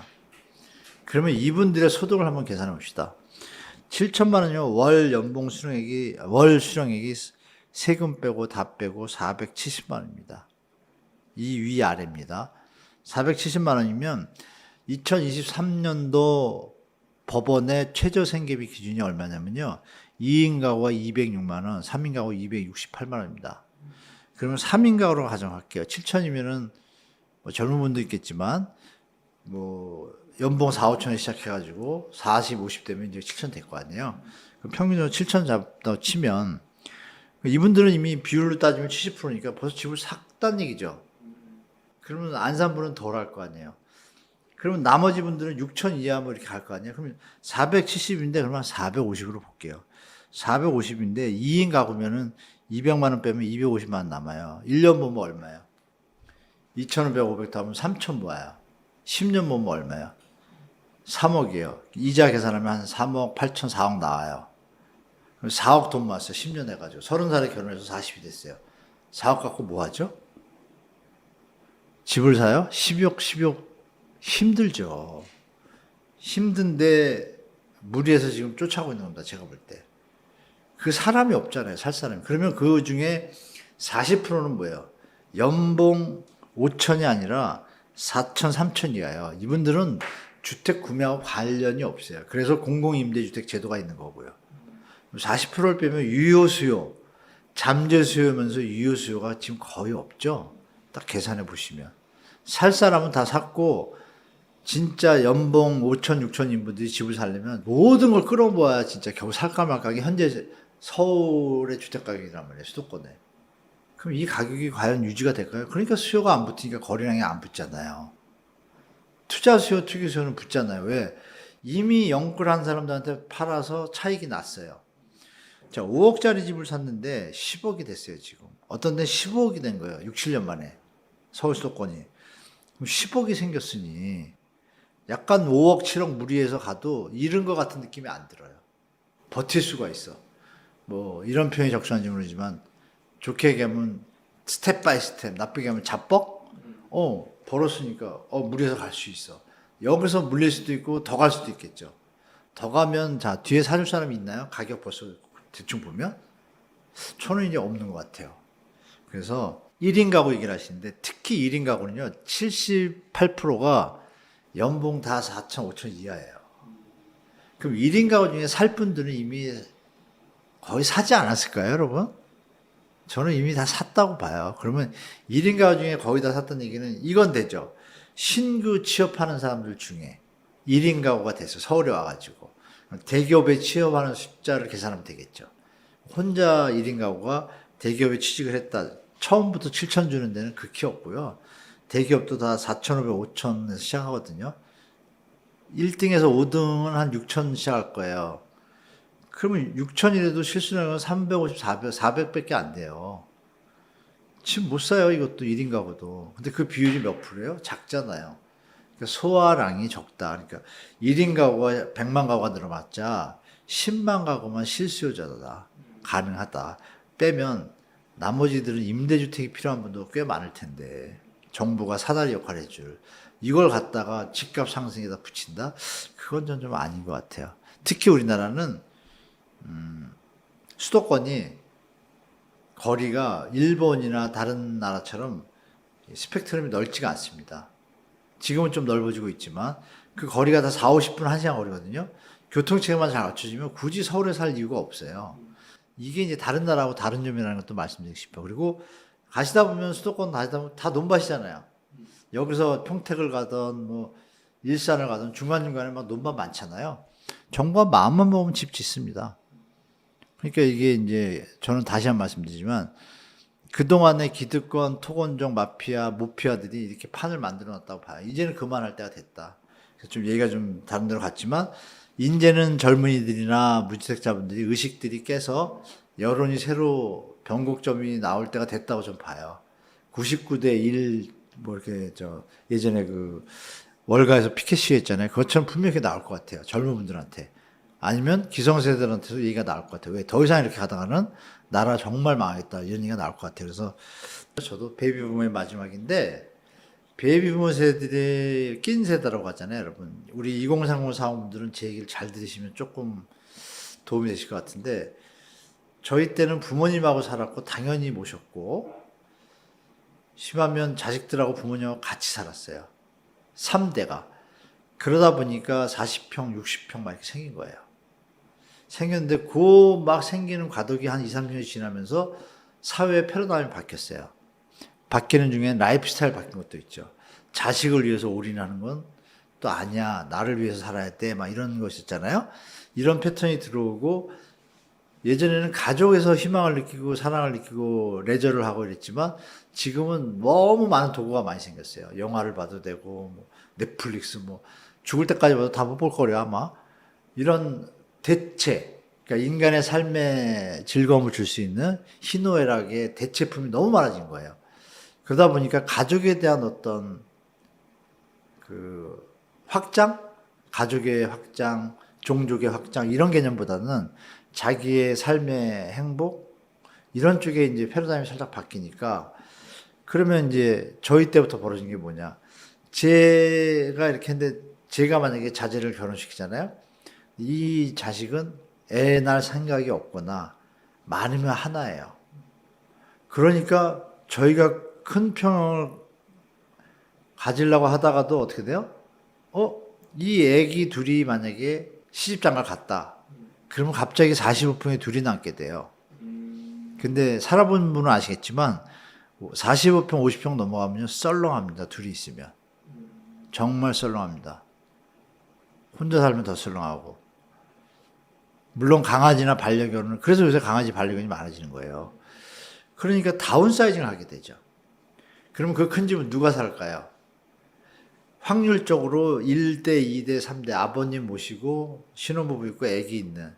그러면 이분들의 소득을 한번 계산해 봅시다. 7천만 원이요. 월 수령액이 세금 빼고 다 빼고 470만 원입니다. 이 위아래입니다. 470만 원이면 2023년도 법원의 최저 생계비 기준이 얼마냐면요. 2인 가구가 206만 원, 3인 가구 268만 원입니다. 그러면 3인 가구로 가정할게요. 7천이면은 뭐 젊은 분도 있겠지만 뭐 연봉 4, 5천에 시작해가지고 40, 50 되면 이제 7천 될 거 아니에요. 그럼 평균으로 7천 잡다 치면 이분들은 이미 비율로 따지면 70%니까 벌써 집을 샀다는 얘기죠. 그러면 안산분은 덜 할 거 아니에요. 그러면 나머지 분들은 6천 이하 뭐 이렇게 갈 거 아니에요. 그러면 470인데 그러면 450으로 볼게요. 450인데 2인 가구면은 200만 원 빼면 250만 원 남아요. 1년 보면 얼마예요? 2,500, 500 더하면 3천 모아요. 10년 보면 얼마예요? 3억이에요. 이자 계산하면 한 3억 8천 4억 나와요. 그럼 4억 돈 모았어요. 10년 해가지고. 30살에 결혼해서 40이 됐어요. 4억 갖고 뭐 하죠? 집을 사요? 12억 힘들죠. 힘든데 무리해서 지금 쫓아오고 있는 겁니다. 제가 볼 때. 그 사람이 없잖아요. 살 사람이. 그러면 그 중에 40%는 뭐예요? 연봉 5천이 아니라 4천, 3천 이하예요. 이분들은 주택 구매하고 관련이 없어요. 그래서 공공임대주택 제도가 있는 거고요. 40%를 빼면 유효수요, 잠재수요면서 유효수요가 지금 거의 없죠. 딱 계산해 보시면. 살 사람은 다 샀고 진짜 연봉 5천, 6천 인분들이 집을 살려면 모든 걸 끌어모아야 진짜 겨우 살까 말까 하게 현재 서울의 주택 가격이란 말이에요. 수도권에. 그럼 이 가격이 과연 유지가 될까요? 그러니까 수요가 안 붙으니까 거래량이 안 붙잖아요. 투자 수요, 투기 수요는 붙잖아요. 왜? 이미 영끌한 사람들한테 팔아서 차익이 났어요. 자, 5억짜리 집을 샀는데 10억이 됐어요, 지금. 어떤 데는 15억이 된 거예요. 6, 7년 만에. 서울 수도권이. 그럼 10억이 생겼으니 약간 5억, 7억 무리해서 가도 잃은 것 같은 느낌이 안 들어요. 버틸 수가 있어. 뭐 이런 표현이 적절한지 모르지만 좋게 얘기하면 스텝 바이 스텝, 나쁘게 하면 자뻑? 벌었으니까 무리해서 갈 수 있어. 여기서 물릴 수도 있고 더 갈 수도 있겠죠. 더 가면 자 뒤에 사줄 사람이 있나요? 가격 벌써 대충 보면 저는 이제 없는 것 같아요. 그래서 1인 가구 얘기를 하시는데 특히 1인 가구는요 78%가 연봉 다 4천, 5천 이하예요. 그럼 1인 가구 중에 살 분들은 이미 거의 사지 않았을까요, 여러분? 저는 이미 다 샀다고 봐요. 그러면 1인 가구 중에 거의 다 샀다는 얘기는 이건 되죠. 신규 취업하는 사람들 중에 1인 가구가 돼서 서울에 와가지고 대기업에 취업하는 숫자를 계산하면 되겠죠. 혼자 1인 가구가 대기업에 취직을 했다. 처음부터 7천 주는 데는 극히 없고요. 대기업도 다 4,500, 5천에서 시작하거든요. 1등에서 5등은 한 6천 시작할 거예요. 그러면 6천이라도 실수령은 350, 400밖에 안 돼요. 집 못 사요, 이것도 1인 가구도. 근데 그 비율이 몇 프로예요? 작잖아요. 그러니까 소화량이 적다. 그러니까 1인 가구가 100만 가구가 늘어났자 10만 가구만 실수요자다. 가능하다. 빼면 나머지들은 임대주택이 필요한 분도 꽤 많을 텐데 정부가 사다리 역할을 해줄 이걸 갖다가 집값 상승에다 붙인다? 그건 좀 아닌 것 같아요. 특히 우리나라는 수도권이 거리가 일본이나 다른 나라처럼 스펙트럼이 넓지가 않습니다. 지금은 좀 넓어지고 있지만 그 거리가 다 4, 50분, 1시간 거리거든요. 교통체계만 잘 갖춰지면 굳이 서울에 살 이유가 없어요. 이게 이제 다른 나라하고 다른 점이라는 것도 말씀드리고 싶어요. 그리고 가시다 보면 수도권 가시다 보면 다 논밭이잖아요. 여기서 평택을 가든 뭐 일산을 가든 중간중간에 막 논밭 많잖아요. 정부가 마음만 먹으면 집 짓습니다. 그러니까 이게 이제 저는 다시 한 번 말씀드리지만 그동안의 기득권, 토건적 마피아, 모피아들이 이렇게 판을 만들어 놨다고 봐요. 이제는 그만할 때가 됐다. 그래서 좀 얘기가 좀 다른 데로 갔지만 이제는 젊은이들이나 무주택자분들이 의식들이 깨서 여론이 새로 변곡점이 나올 때가 됐다고 좀 봐요. 99대 1 뭐 이렇게 예전에 그 월가에서 피켓 시위했잖아요. 그것처럼 분명히 나올 것 같아요. 젊은 분들한테. 아니면 기성세대들한테도 얘기가 나올 것 같아요. 왜 더 이상 이렇게 가다가는 나라 정말 망하겠다 이런 얘기가 나올 것 같아요. 그래서 저도 베이비부모의 마지막인데 베이비부모 세대들이 낀 세대라고 하잖아요. 여러분 우리 2030 사원분들은 제 얘기를 잘 들으시면 조금 도움이 되실 것 같은데 저희 때는 부모님하고 살았고 당연히 모셨고 심하면 자식들하고 부모님하고 같이 살았어요. 3대가. 그러다 보니까 40평, 60평 막 이렇게 생긴 거예요. 생겼는데 그 막 생기는 과도기 한 2, 3년이 지나면서 사회의 패러다임이 바뀌었어요. 바뀌는 중에 라이프 스타일 바뀐 것도 있죠. 자식을 위해서 올인하는 건 또 아니야. 나를 위해서 살아야 돼. 막 이런 것이 있잖아요. 이런 패턴이 들어오고 예전에는 가족에서 희망을 느끼고 사랑을 느끼고 레저를 하고 이랬지만 지금은 너무 많은 도구가 많이 생겼어요. 영화를 봐도 되고 뭐 넷플릭스 뭐 죽을 때까지 봐도 다 못 볼 거래요 아마. 이런 대체 그러니까 인간의 삶에 즐거움을 줄 수 있는 희노애락의 대체품이 너무 많아진 거예요. 그러다 보니까 가족에 대한 어떤 그 확장, 가족의 확장, 종족의 확장 이런 개념보다는 자기의 삶의 행복 이런 쪽에 이제 패러다임이 살짝 바뀌니까 그러면 이제 저희 때부터 벌어진 게 뭐냐? 제가 이렇게 했는데 제가 만약에 자제를 결혼시키잖아요. 이 자식은 애 낳을 생각이 없거나 많으면 하나예요. 그러니까 저희가 큰 평을 가지려고 하다가도 어떻게 돼요? 이 애기 둘이 만약에 시집장가를 갔다. 그러면 갑자기 45평에 둘이 남게 돼요. 근데 살아본 분은 아시겠지만 45평, 50평 넘어가면 썰렁합니다. 둘이 있으면. 정말 썰렁합니다. 혼자 살면 더 썰렁하고. 물론 강아지나 반려견은 그래서 요새 강아지 반려견이 많아지는 거예요. 그러니까 다운사이징을 하게 되죠. 그럼 그 큰 집은 누가 살까요? 확률적으로 1대, 2대, 3대 아버님 모시고 신혼부부 있고 애기 있는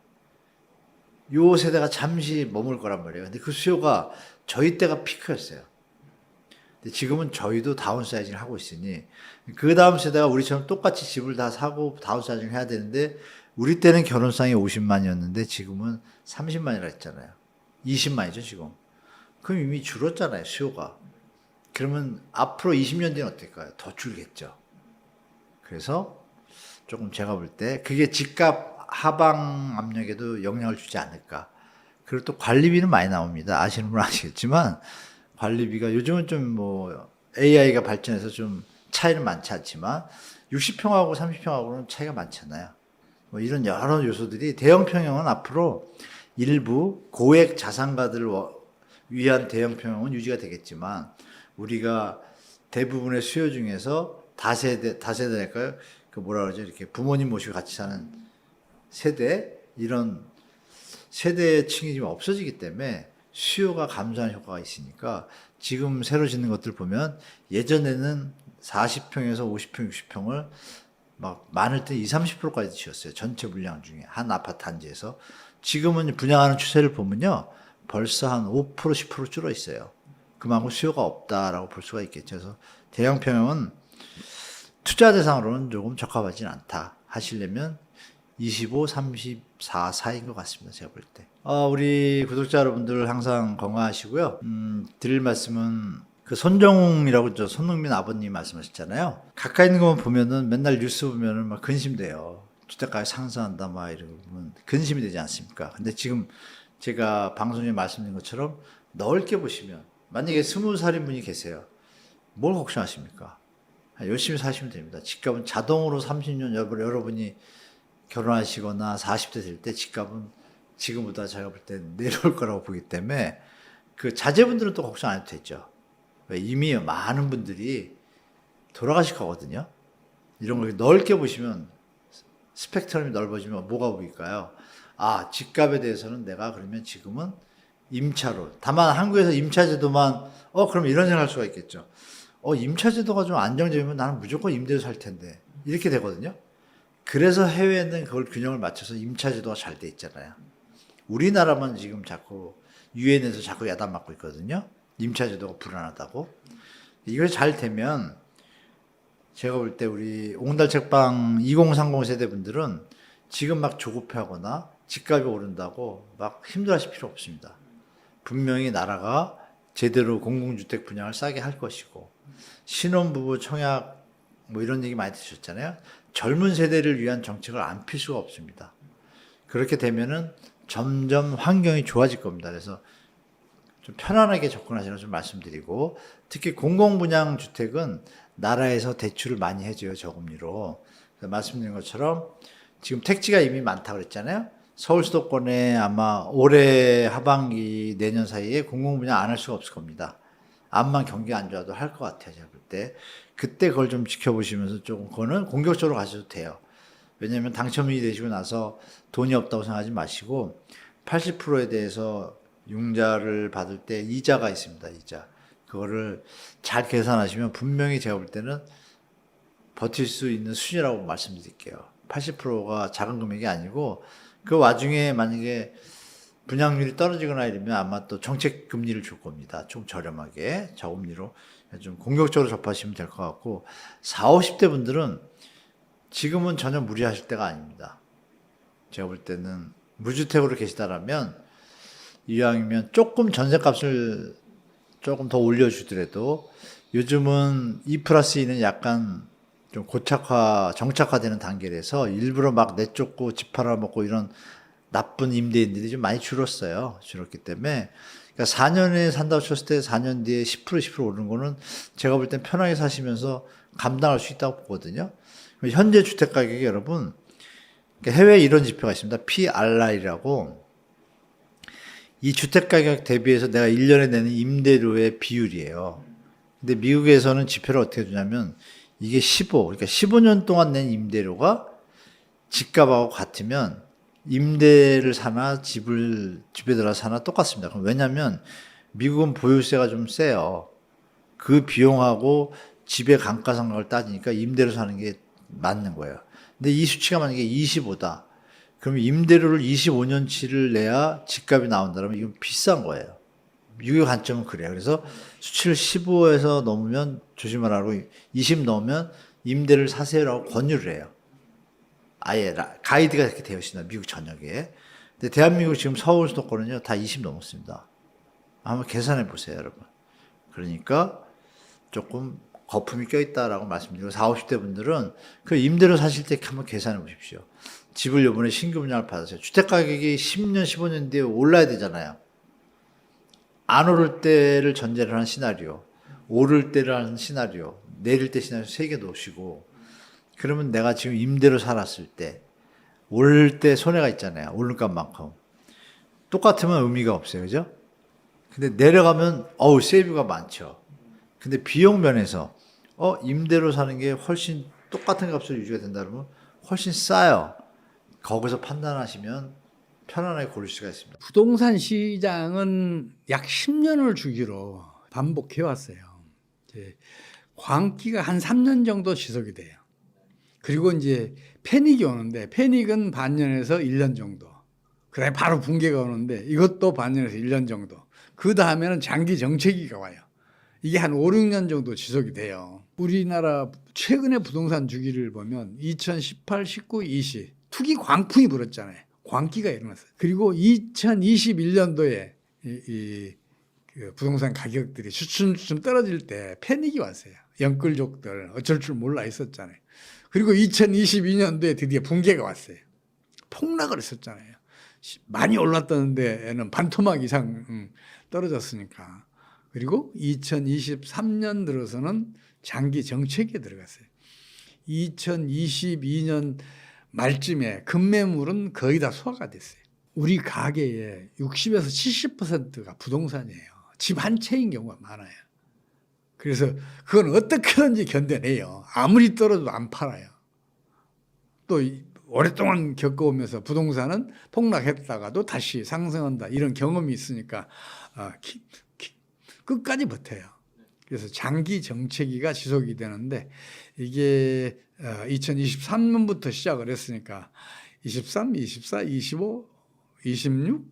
요 세대가 잠시 머물 거란 말이에요. 근데 그 수요가 저희 때가 피크였어요. 근데 지금은 저희도 다운사이징을 하고 있으니 그 다음 세대가 우리처럼 똑같이 집을 다 사고 다운사이징을 해야 되는데 우리 때는 결혼상이 50만이었는데 지금은 30만이라 했잖아요. 20만이죠 지금. 그럼 이미 줄었잖아요 수요가. 그러면 앞으로 20년 뒤는 어떨까요? 더 줄겠죠. 그래서 조금 제가 볼 때 그게 집값 하방 압력에도 영향을 주지 않을까. 그리고 또 관리비는 많이 나옵니다. 아시는 분은 아시겠지만 관리비가 요즘은 좀 뭐 AI가 발전해서 좀 차이는 많지 않지만 60평하고 30평하고는 차이가 많잖아요. 뭐 이런 여러 요소들이 대형 평형은 앞으로 일부 고액 자산가들을 위한 대형 평형은 유지가 되겠지만 우리가 대부분의 수요 중에서 다세대랄까요? 그 뭐라 그러죠? 이렇게 부모님 모시고 같이 사는 세대 이런 세대층이 지금 없어지기 때문에 수요가 감소하는 효과가 있으니까 지금 새로 짓는 것들 보면 예전에는 40평에서 50평, 60평을 막 많을 때 20, 30%까지 지었어요. 전체 물량 중에 한 아파트 단지에서. 지금은 분양하는 추세를 보면요. 벌써 한 5%, 10% 줄어 있어요. 그만큼 수요가 없다라고 볼 수가 있겠죠. 그래서 대형 평형은 투자 대상으로는 조금 적합하진 않다 하시려면 25, 34 사이인 것 같습니다. 제가 볼 때. 우리 구독자 여러분들 항상 건강하시고요. 드릴 말씀은 그 손정웅이라고 손흥민 아버님 말씀하셨잖아요. 가까이 있는 것만 보면은 맨날 뉴스 보면은 막 근심돼요. 주택가가 상승한다 막 이러면 근심이 되지 않습니까? 근데 지금 제가 방송에 말씀드린 것처럼 넓게 보시면 만약에 20살인 분이 계세요. 뭘 걱정하십니까? 열심히 사시면 됩니다. 집값은 자동으로 30년 여러분이 결혼하시거나 40대 될 때 집값은 지금보다 제가 볼 때 내려올 거라고 보기 때문에 그 자제분들은 또 걱정 안 해도 되죠. 이미 많은 분들이 돌아가실 거거든요. 이런 걸 넓게 보시면 스펙트럼이 넓어지면 뭐가 보일까요? 집값에 대해서는 내가 그러면 지금은 임차로. 다만 한국에서 임차제도만 그럼 이런 생각할 수가 있겠죠. 임차제도가 좀 안정적이면 나는 무조건 임대로 살 텐데. 이렇게 되거든요. 그래서 해외는 그걸 균형을 맞춰서 임차제도가 잘 돼 있잖아요. 우리나라만 지금 자꾸 유엔에서 자꾸 야단 맞고 있거든요. 임차제도가 불안하다고. 이걸 잘 되면 제가 볼 때 우리 옹달책방 2030 세대분들은 지금 막 조급해하거나 집값이 오른다고 막 힘들어하실 필요 없습니다. 분명히 나라가 제대로 공공주택 분양을 싸게 할 것이고 신혼부부 청약 뭐 이런 얘기 많이 드셨잖아요. 젊은 세대를 위한 정책을 안 펼 수가 없습니다. 그렇게 되면은 점점 환경이 좋아질 겁니다. 그래서 좀 편안하게 접근하시라고 좀 말씀드리고 특히 공공분양 주택은 나라에서 대출을 많이 해줘요. 저금리로. 말씀드린 것처럼 지금 택지가 이미 많다고 그랬잖아요. 서울 수도권에 아마 올해 하반기 내년 사이에 공공분양 안 할 수가 없을 겁니다. 암만 경기 안 좋아도 할 것 같아요. 제가 볼 때. 그때 그걸 좀 지켜보시면서 조금 그거는 공격적으로 가셔도 돼요. 왜냐하면 당첨이 되시고 나서 돈이 없다고 생각하지 마시고 80%에 대해서 융자를 받을 때 이자가 있습니다. 이자. 그거를 잘 계산하시면 분명히 제가 볼 때는 버틸 수 있는 수준이라고 말씀드릴게요. 80%가 작은 금액이 아니고 그 와중에 만약에 분양률이 떨어지거나 이러면 아마 또 정책 금리를 줄 겁니다. 좀 저렴하게 저금리로 좀 공격적으로 접하시면 될 것 같고 40, 50대 분들은 지금은 전혀 무리하실 때가 아닙니다. 제가 볼 때는 무주택으로 계시다라면 이왕이면 조금 전세값을 조금 더 올려주더라도 요즘은 2+2는 약간 좀 정착화되는 단계라서 일부러 막 내쫓고 집 팔아먹고 이런 나쁜 임대인들이 좀 많이 줄었어요. 줄었기 때문에. 그러니까 4년에 산다고 쳤을 때 4년 뒤에 10% 오르는 거는 제가 볼 땐 편하게 사시면서 감당할 수 있다고 보거든요. 현재 주택 가격이 여러분, 해외에 이런 지표가 있습니다. PRI라고. 이 주택 가격 대비해서 내가 1년에 내는 임대료의 비율이에요. 근데 미국에서는 지표를 어떻게 주냐면 이게 15, 그러니까 15년 동안 낸 임대료가 집값하고 같으면 임대를 사나 집에 들어 사나 똑같습니다. 왜냐하면 미국은 보유세가 좀 세요. 그 비용하고 집의 감가상각을 따지니까 임대로 사는 게 맞는 거예요. 근데 이 수치가 만약에 25다. 그러면 임대료를 25년치를 내야 집값이 나온다면 이건 비싼 거예요. 미국의 관점은 그래요. 그래서 수치를 15에서 넘으면 조심하라고 20 넘으면 임대를 사세요라고 권유를 해요. 아예 가이드가 이렇게 되어 있습니다. 미국 전역에. 근데 대한민국 지금 서울 수도권은요 다 20 넘었습니다. 한번 계산해 보세요, 여러분. 그러니까 조금 거품이 껴있다라고 말씀드리고 40, 50대 분들은 그 임대료 사실 때 한번 계산해 보십시오. 집을 이번에 신규 분양을 받았어요. 주택가격이 10년, 15년 뒤에 올라야 되잖아요. 안 오를 때를 전제를 한 시나리오, 오를 때를 한 시나리오, 내릴 때 시나리오 3개 놓으시고 그러면 내가 지금 임대로 살았을 때 오를 때 손해가 있잖아요. 오른 값만큼. 똑같으면 의미가 없어요. 그죠? 근데 내려가면 세이브가 많죠. 근데 비용 면에서 임대로 사는 게 훨씬 똑같은 값으로 유지가 된다 그러면 훨씬 싸요. 거기서 판단하시면 편안하게 고를 수가 있습니다. 부동산 시장은 약 10년을 주기로 반복해 왔어요. 이제 광기가 한 3년 정도 지속이 돼요. 그리고 이제 패닉이 오는데 패닉은 반년에서 1년 정도. 그다음에 바로 붕괴가 오는데 이것도 반년에서 1년 정도. 그 다음에는 장기 정체기가 와요. 이게 한 5, 6년 정도 지속이 돼요. 우리나라 최근의 부동산 주기를 보면 2018, 19, 20 투기 광풍이 불었잖아요. 광기가 일어났어요. 그리고 2021년도에 그 부동산 가격들이 주춤주춤 떨어질 때 패닉이 왔어요. 영끌족들 어쩔 줄 몰라 있었잖아요. 그리고 2022년도에 드디어 붕괴가 왔어요. 폭락을 했었잖아요. 많이 올랐던 데에는 반토막 이상 떨어졌으니까. 그리고 2023년 들어서는 장기 정책에 들어갔어요. 2022년 말쯤에 급매물은 거의 다 소화가 됐어요. 우리 가계의 60에서 70%가 부동산이에요. 집 한 채인 경우가 많아요. 그래서 그건 어떻게든지 견뎌내요. 아무리 떨어져도 안 팔아요. 또 오랫동안 겪어오면서 부동산은 폭락했다가도 다시 상승한다. 이런 경험이 있으니까 끝까지 버텨요. 그래서 장기 정체기가 지속이 되는데 이게 2023년부터 시작을 했으니까 23, 24, 25, 26,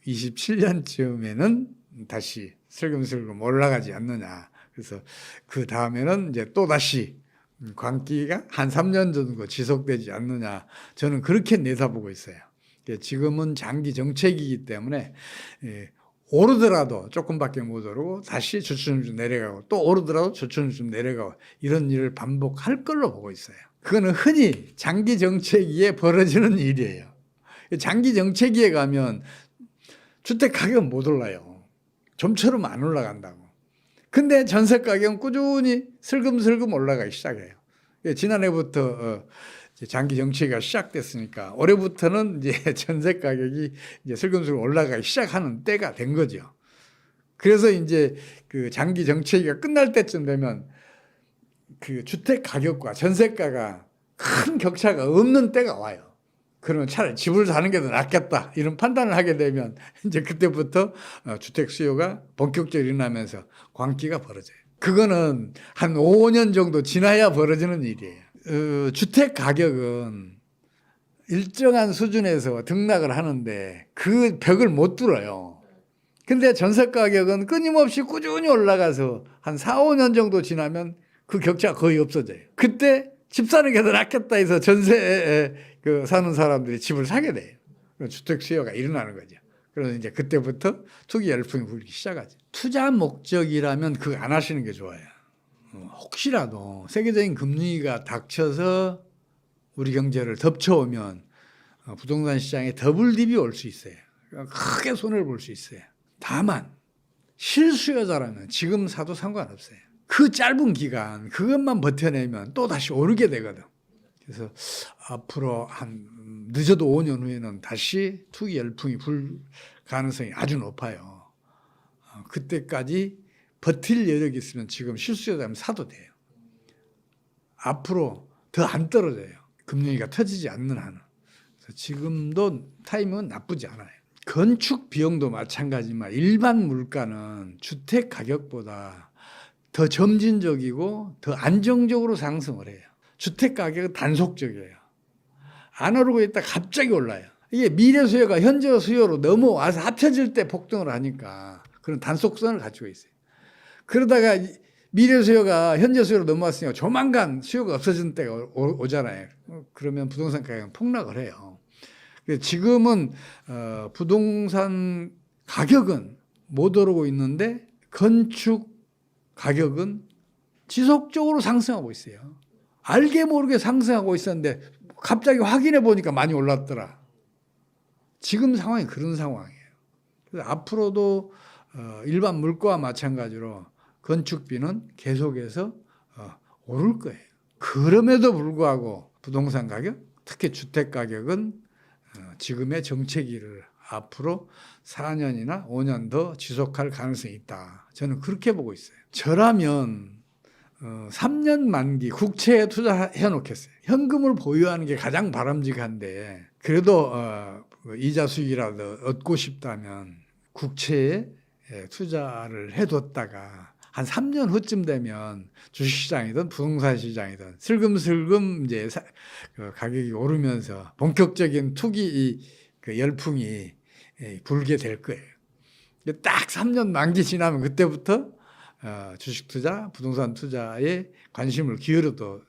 27년쯤에는 다시 슬금슬금 올라가지 않느냐. 그래서 그 다음에는 이제 또 다시 광기가 한 3년 정도 지속되지 않느냐. 저는 그렇게 내다보고 있어요. 지금은 장기 정책이기 때문에 오르더라도 조금밖에 못 오르고 다시 주춤주춤 내려가고 또 오르더라도 주춤주춤 내려가고 이런 일을 반복할 걸로 보고 있어요. 그거는 흔히 장기 정체기에 벌어지는 일이에요. 장기 정체기에 가면 주택 가격은 못 올라요. 좀처럼 안 올라간다고. 근데 전세 가격은 꾸준히 슬금슬금 올라가기 시작해요. 지난해부터 장기 정체기가 시작됐으니까 올해부터는 이제 전세 가격이 이제 슬금슬금 올라가기 시작하는 때가 된 거죠. 그래서 이제 그 장기 정체기가 끝날 때쯤 되면 그 주택 가격과 전세가가 큰 격차가 없는 때가 와요. 그러면 차라리 집을 사는 게 더 낫겠다 이런 판단을 하게 되면 이제 그때부터 주택 수요가 본격적으로 일어나면서 광기가 벌어져요. 그거는 한 5년 정도 지나야 벌어지는 일이에요. 주택 가격은 일정한 수준에서 등락을 하는데 그 벽을 못 뚫어요. 근데 전세 가격은 끊임없이 꾸준히 올라가서 한 4, 5년 정도 지나면 그 격차가 거의 없어져요. 그때 집 사는 게 더 낫겠다 해서 전세에 사는 사람들이 집을 사게 돼요. 주택 수요가 일어나는 거죠. 그래서 이제 그때부터 투기 열풍이 불기 시작하죠. 투자 목적이라면 그거 안 하시는 게 좋아요. 혹시라도 세계적인 금리가 닥쳐서 우리 경제를 덮쳐오면 부동산 시장에 더블 딥이 올 수 있어요. 크게 손해를 볼 수 있어요. 다만 실수요자라면 지금 사도 상관없어요. 그 짧은 기간 그것만 버텨내면 또 다시 오르게 되거든. 그래서 앞으로 한 늦어도 5년 후에는 다시 투기 열풍이 불 가능성이 아주 높아요. 그때까지 버틸 여력이 있으면 지금 실수요자면 사도 돼요. 앞으로 더 안 떨어져요. 금리가 터지지 않는 한은. 그래서 지금도 타이밍은 나쁘지 않아요. 건축 비용도 마찬가지지만 일반 물가는 주택 가격보다 더 점진적이고 더 안정적으로 상승을 해요. 주택 가격은 단속적이에요. 안 오르고 있다 갑자기 올라요. 이게 미래 수요가 현재 수요로 넘어와서 합쳐질 때 폭등을 하니까 그런 단속성을 가지고 있어요. 그러다가 미래 수요가 현재 수요로 넘어왔으니까 조만간 수요가 없어지는 때가 오잖아요. 그러면 부동산 가격은 폭락을 해요. 지금은 부동산 가격은 못 오르고 있는데 건축 가격은 지속적으로 상승하고 있어요. 알게 모르게 상승하고 있었는데 갑자기 확인해 보니까 많이 올랐더라. 지금 상황이 그런 상황이에요. 그래서 앞으로도 일반 물가와 마찬가지로 건축비는 계속해서 오를 거예요. 그럼에도 불구하고 부동산 가격, 특히 주택 가격은 지금의 정체기를 앞으로 4년이나 5년 더 지속할 가능성이 있다. 저는 그렇게 보고 있어요. 저라면 3년 만기 국채에 투자해 놓겠어요. 현금을 보유하는 게 가장 바람직한데 그래도 이자 수익이라도 얻고 싶다면 국채에 투자를 해뒀다가 한 3년 후쯤 되면 주식시장이든 부동산 시장이든 슬금슬금 이제 가격이 오르면서 본격적인 투기 열풍이 불게 될 거예요. 딱 3년 만기 지나면 그때부터 주식 투자, 부동산 투자에 관심을 기울여도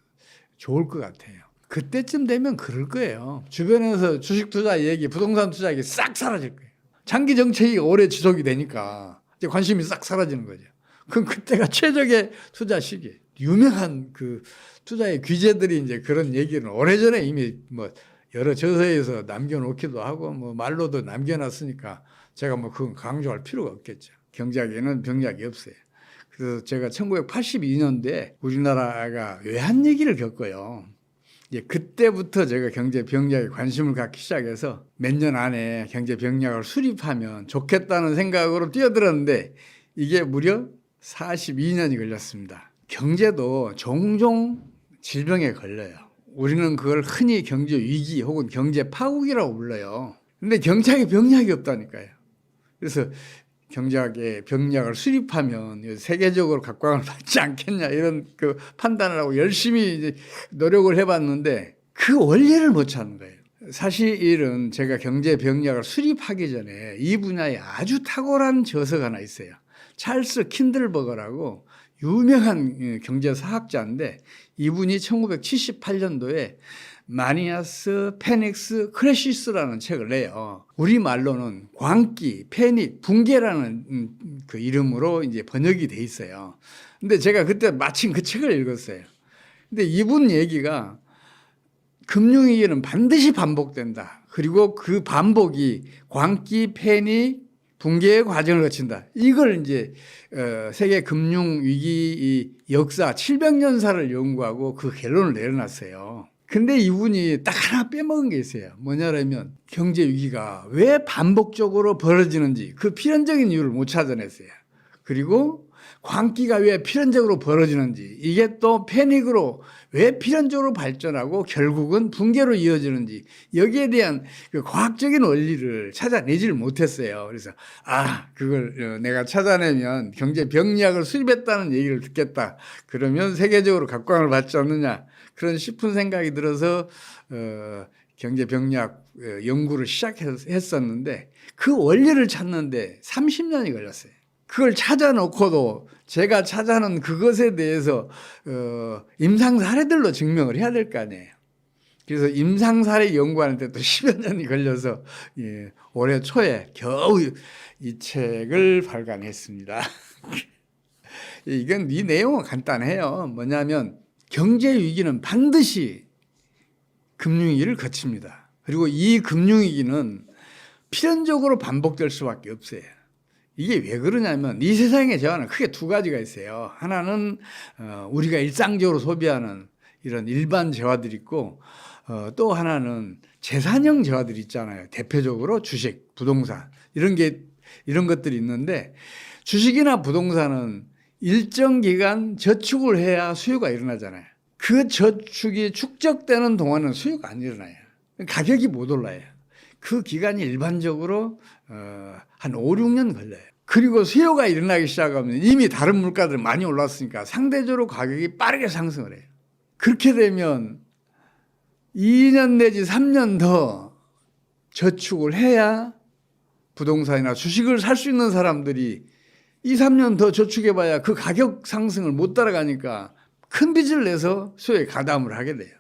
좋을 것 같아요. 그때쯤 되면 그럴 거예요. 주변에서 주식 투자 얘기, 부동산 투자 얘기 싹 사라질 거예요. 장기 정책이 오래 지속이 되니까 이제 관심이 싹 사라지는 거죠. 그럼 그때가 최적의 투자 시기. 유명한 그 투자의 귀재들이 이제 그런 얘기는 오래전에 이미 뭐 여러 저서에서 남겨놓기도 하고 뭐 말로도 남겨놨으니까 제가 뭐 그건 강조할 필요가 없겠죠. 경제학에는 병약이 없어요. 그래서 제가 1982년도에 우리나라가 외환 얘기를 겪어요. 이제 그때부터 제가 경제 병약에 관심을 갖기 시작해서 몇 년 안에 경제 병약을 수립하면 좋겠다는 생각으로 뛰어들었는데 이게 무려 42년이 걸렸습니다. 경제도 종종 질병에 걸려요. 우리는 그걸 흔히 경제 위기 혹은 경제 파국이라고 불러요. 근데 경제학에 병약이 없다니까요. 그래서 경제학의 병약을 수립하면 세계적으로 각광을 받지 않겠냐 이런 그 판단을 하고 열심히 이제 노력을 해봤는데 그 원리를 못 찾는 거예요. 사실은 제가 경제 병약을 수립하기 전에 이 분야에 아주 탁월한 저서가 하나 있어요. 찰스 킨들버거라고 유명한 경제사학자인데 이분이 1978년도에 마니아스 페닉스 크레시스라는 책을 내요. 우리말로는 광기, 패닉, 붕괴라는 그 이름으로 이제 번역이 돼 있어요. 근데 제가 그때 마침 그 책을 읽었어요. 근데 이분 얘기가 금융위기는 반드시 반복된다. 그리고 그 반복이 광기, 패닉, 붕괴의 과정을 거친다. 이걸 이제 세계 금융 위기 역사 700년사를 연구하고 그 결론을 내려놨어요. 근데 이분이 딱 하나 빼먹은 게 있어요. 뭐냐면 경제 위기가 왜 반복적으로 벌어지는지 그 필연적인 이유를 못 찾아냈어요. 그리고 광기가 왜 필연적으로 벌어지는지 이게 또 패닉으로 왜 필연적으로 발전하고 결국은 붕괴로 이어지는지 여기에 대한 그 과학적인 원리를 찾아내지를 못했어요. 그래서 그걸 내가 찾아내면 경제 병리학을 수립했다는 얘기를 듣겠다. 그러면 세계적으로 각광을 받지 않느냐 그런 싶은 생각이 들어서 경제 병리학 연구를 시작했었는데 그 원리를 찾는데 30년이 걸렸어요. 그걸 찾아놓고도 제가 찾아낸 그것에 대해서 임상 사례들로 증명을 해야 될 거 아니에요. 그래서 임상 사례 연구하는데 또 10여 년이 걸려서 올해 초에 겨우 이 책을 발간했습니다. 이건 이 내용은 간단해요. 뭐냐면 경제 위기는 반드시 금융위기를 거칩니다. 그리고 이 금융위기는 필연적으로 반복될 수밖에 없어요. 이게 왜 그러냐면 이 세상의 재화는 크게 두 가지가 있어요. 하나는 우리가 일상적으로 소비하는 이런 일반 재화들이 있고 또 하나는 재산형 재화들이 있잖아요. 대표적으로 주식, 부동산 이런 것들이 있는데 주식이나 부동산은 일정 기간 저축을 해야 수요가 일어나잖아요. 그 저축이 축적되는 동안은 수요가 안 일어나요. 가격이 못 올라요. 그 기간이 일반적으로 한 5, 6년 걸려요. 그리고 수요가 일어나기 시작하면 이미 다른 물가들이 많이 올랐으니까 상대적으로 가격이 빠르게 상승을 해요. 그렇게 되면 2년 내지 3년 더 저축을 해야 부동산이나 주식을 살 수 있는 사람들이 2, 3년 더 저축해봐야 그 가격 상승을 못 따라가니까 큰 빚을 내서 수요에 가담을 하게 돼요.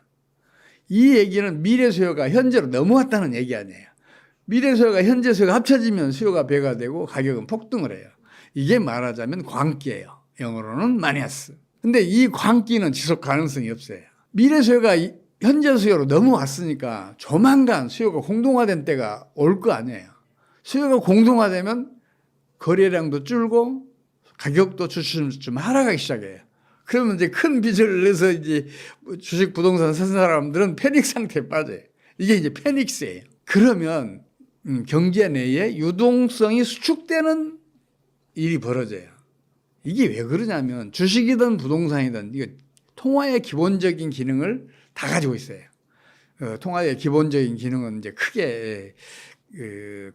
이 얘기는 미래 수요가 현재로 넘어왔다는 얘기 아니에요. 미래 수요가 현재 수요가 합쳐지면 수요가 배가 되고 가격은 폭등을 해요. 이게 말하자면 광기예요. 영어로는 마니아스. 근데 이 광기는 지속 가능성이 없어요. 미래 수요가 현재 수요로 넘어왔으니까 조만간 수요가 공동화된 때가 올 거 아니에요. 수요가 공동화되면 거래량도 줄고 가격도 좀 하락하기 시작해요. 그러면 이제 큰 빚을 내서 이제 주식 부동산 산 사람들은 패닉 상태에 빠져요. 이게 이제 패닉스예요. 그러면 경제 내에 유동성이 수축되는 일이 벌어져요. 이게 왜 그러냐면 주식이든 부동산이든 이거 통화의 기본적인 기능을 다 가지고 있어요. 통화의 기본적인 기능은 이제 크게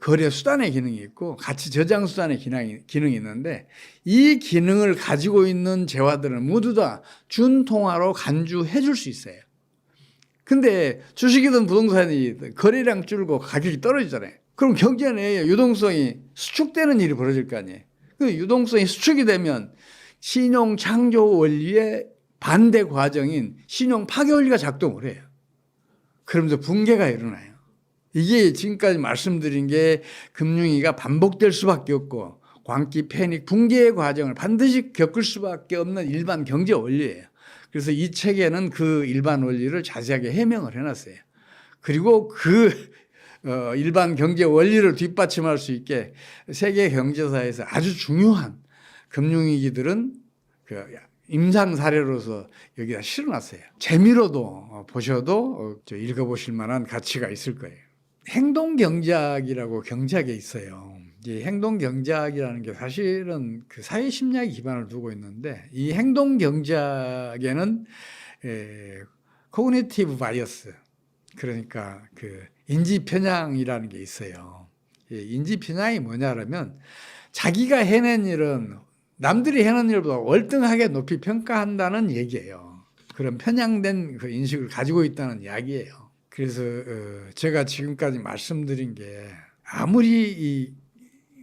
거래 수단의 기능이 있고 가치 저장 수단의 기능이 있는데 이 기능을 가지고 있는 재화들은 모두 다 준통화로 간주해 줄 수 있어요. 근데 주식이든 부동산이든 거래량 줄고 가격이 떨어지잖아요. 그럼 경제 내에 유동성이 수축되는 일이 벌어질 거 아니에요. 그 유동성이 수축이 되면 신용 창조 원리의 반대 과정인 신용 파괴 원리가 작동을 해요. 그러면서 붕괴가 일어나요. 이게 지금까지 말씀드린 게 금융위기가 반복될 수밖에 없고 광기, 패닉, 붕괴의 과정을 반드시 겪을 수밖에 없는 일반 경제 원리예요. 그래서 이 책에는 그 일반 원리를 자세하게 해명을 해놨어요. 그리고 그 일반 경제 원리를 뒷받침할 수 있게 세계 경제사에서 아주 중요한 금융위기들은 그 임상 사례로서 여기다 실어놨어요. 재미로도 보셔도 읽어보실 만한 가치가 있을 거예요. 행동경제학이라고 경제학에 있어요. 이 행동경제학이라는 게 사실은 그 사회심리학에 기반을 두고 있는데 이 행동경제학에는 코그니티브 바이어스, 그러니까 그 인지편향이라는 게 있어요. 인지편향이 뭐냐면 자기가 해낸 일은 남들이 해낸 일보다 월등하게 높이 평가한다는 얘기예요. 그런 편향된 그 인식을 가지고 있다는 이야기예요. 그래서 제가 지금까지 말씀드린 게 아무리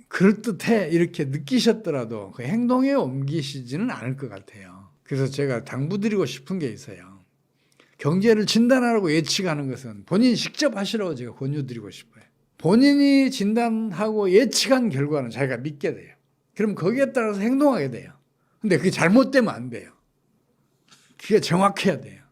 그럴듯해 이렇게 느끼셨더라도 그 행동에 옮기시지는 않을 것 같아요. 그래서 제가 당부드리고 싶은 게 있어요. 경제를 진단하라고 예측하는 것은 본인이 직접 하시라고 제가 권유드리고 싶어요. 본인이 진단하고 예측한 결과는 자기가 믿게 돼요. 그럼 거기에 따라서 행동하게 돼요. 근데 그게 잘못되면 안 돼요. 그게 정확해야 돼요.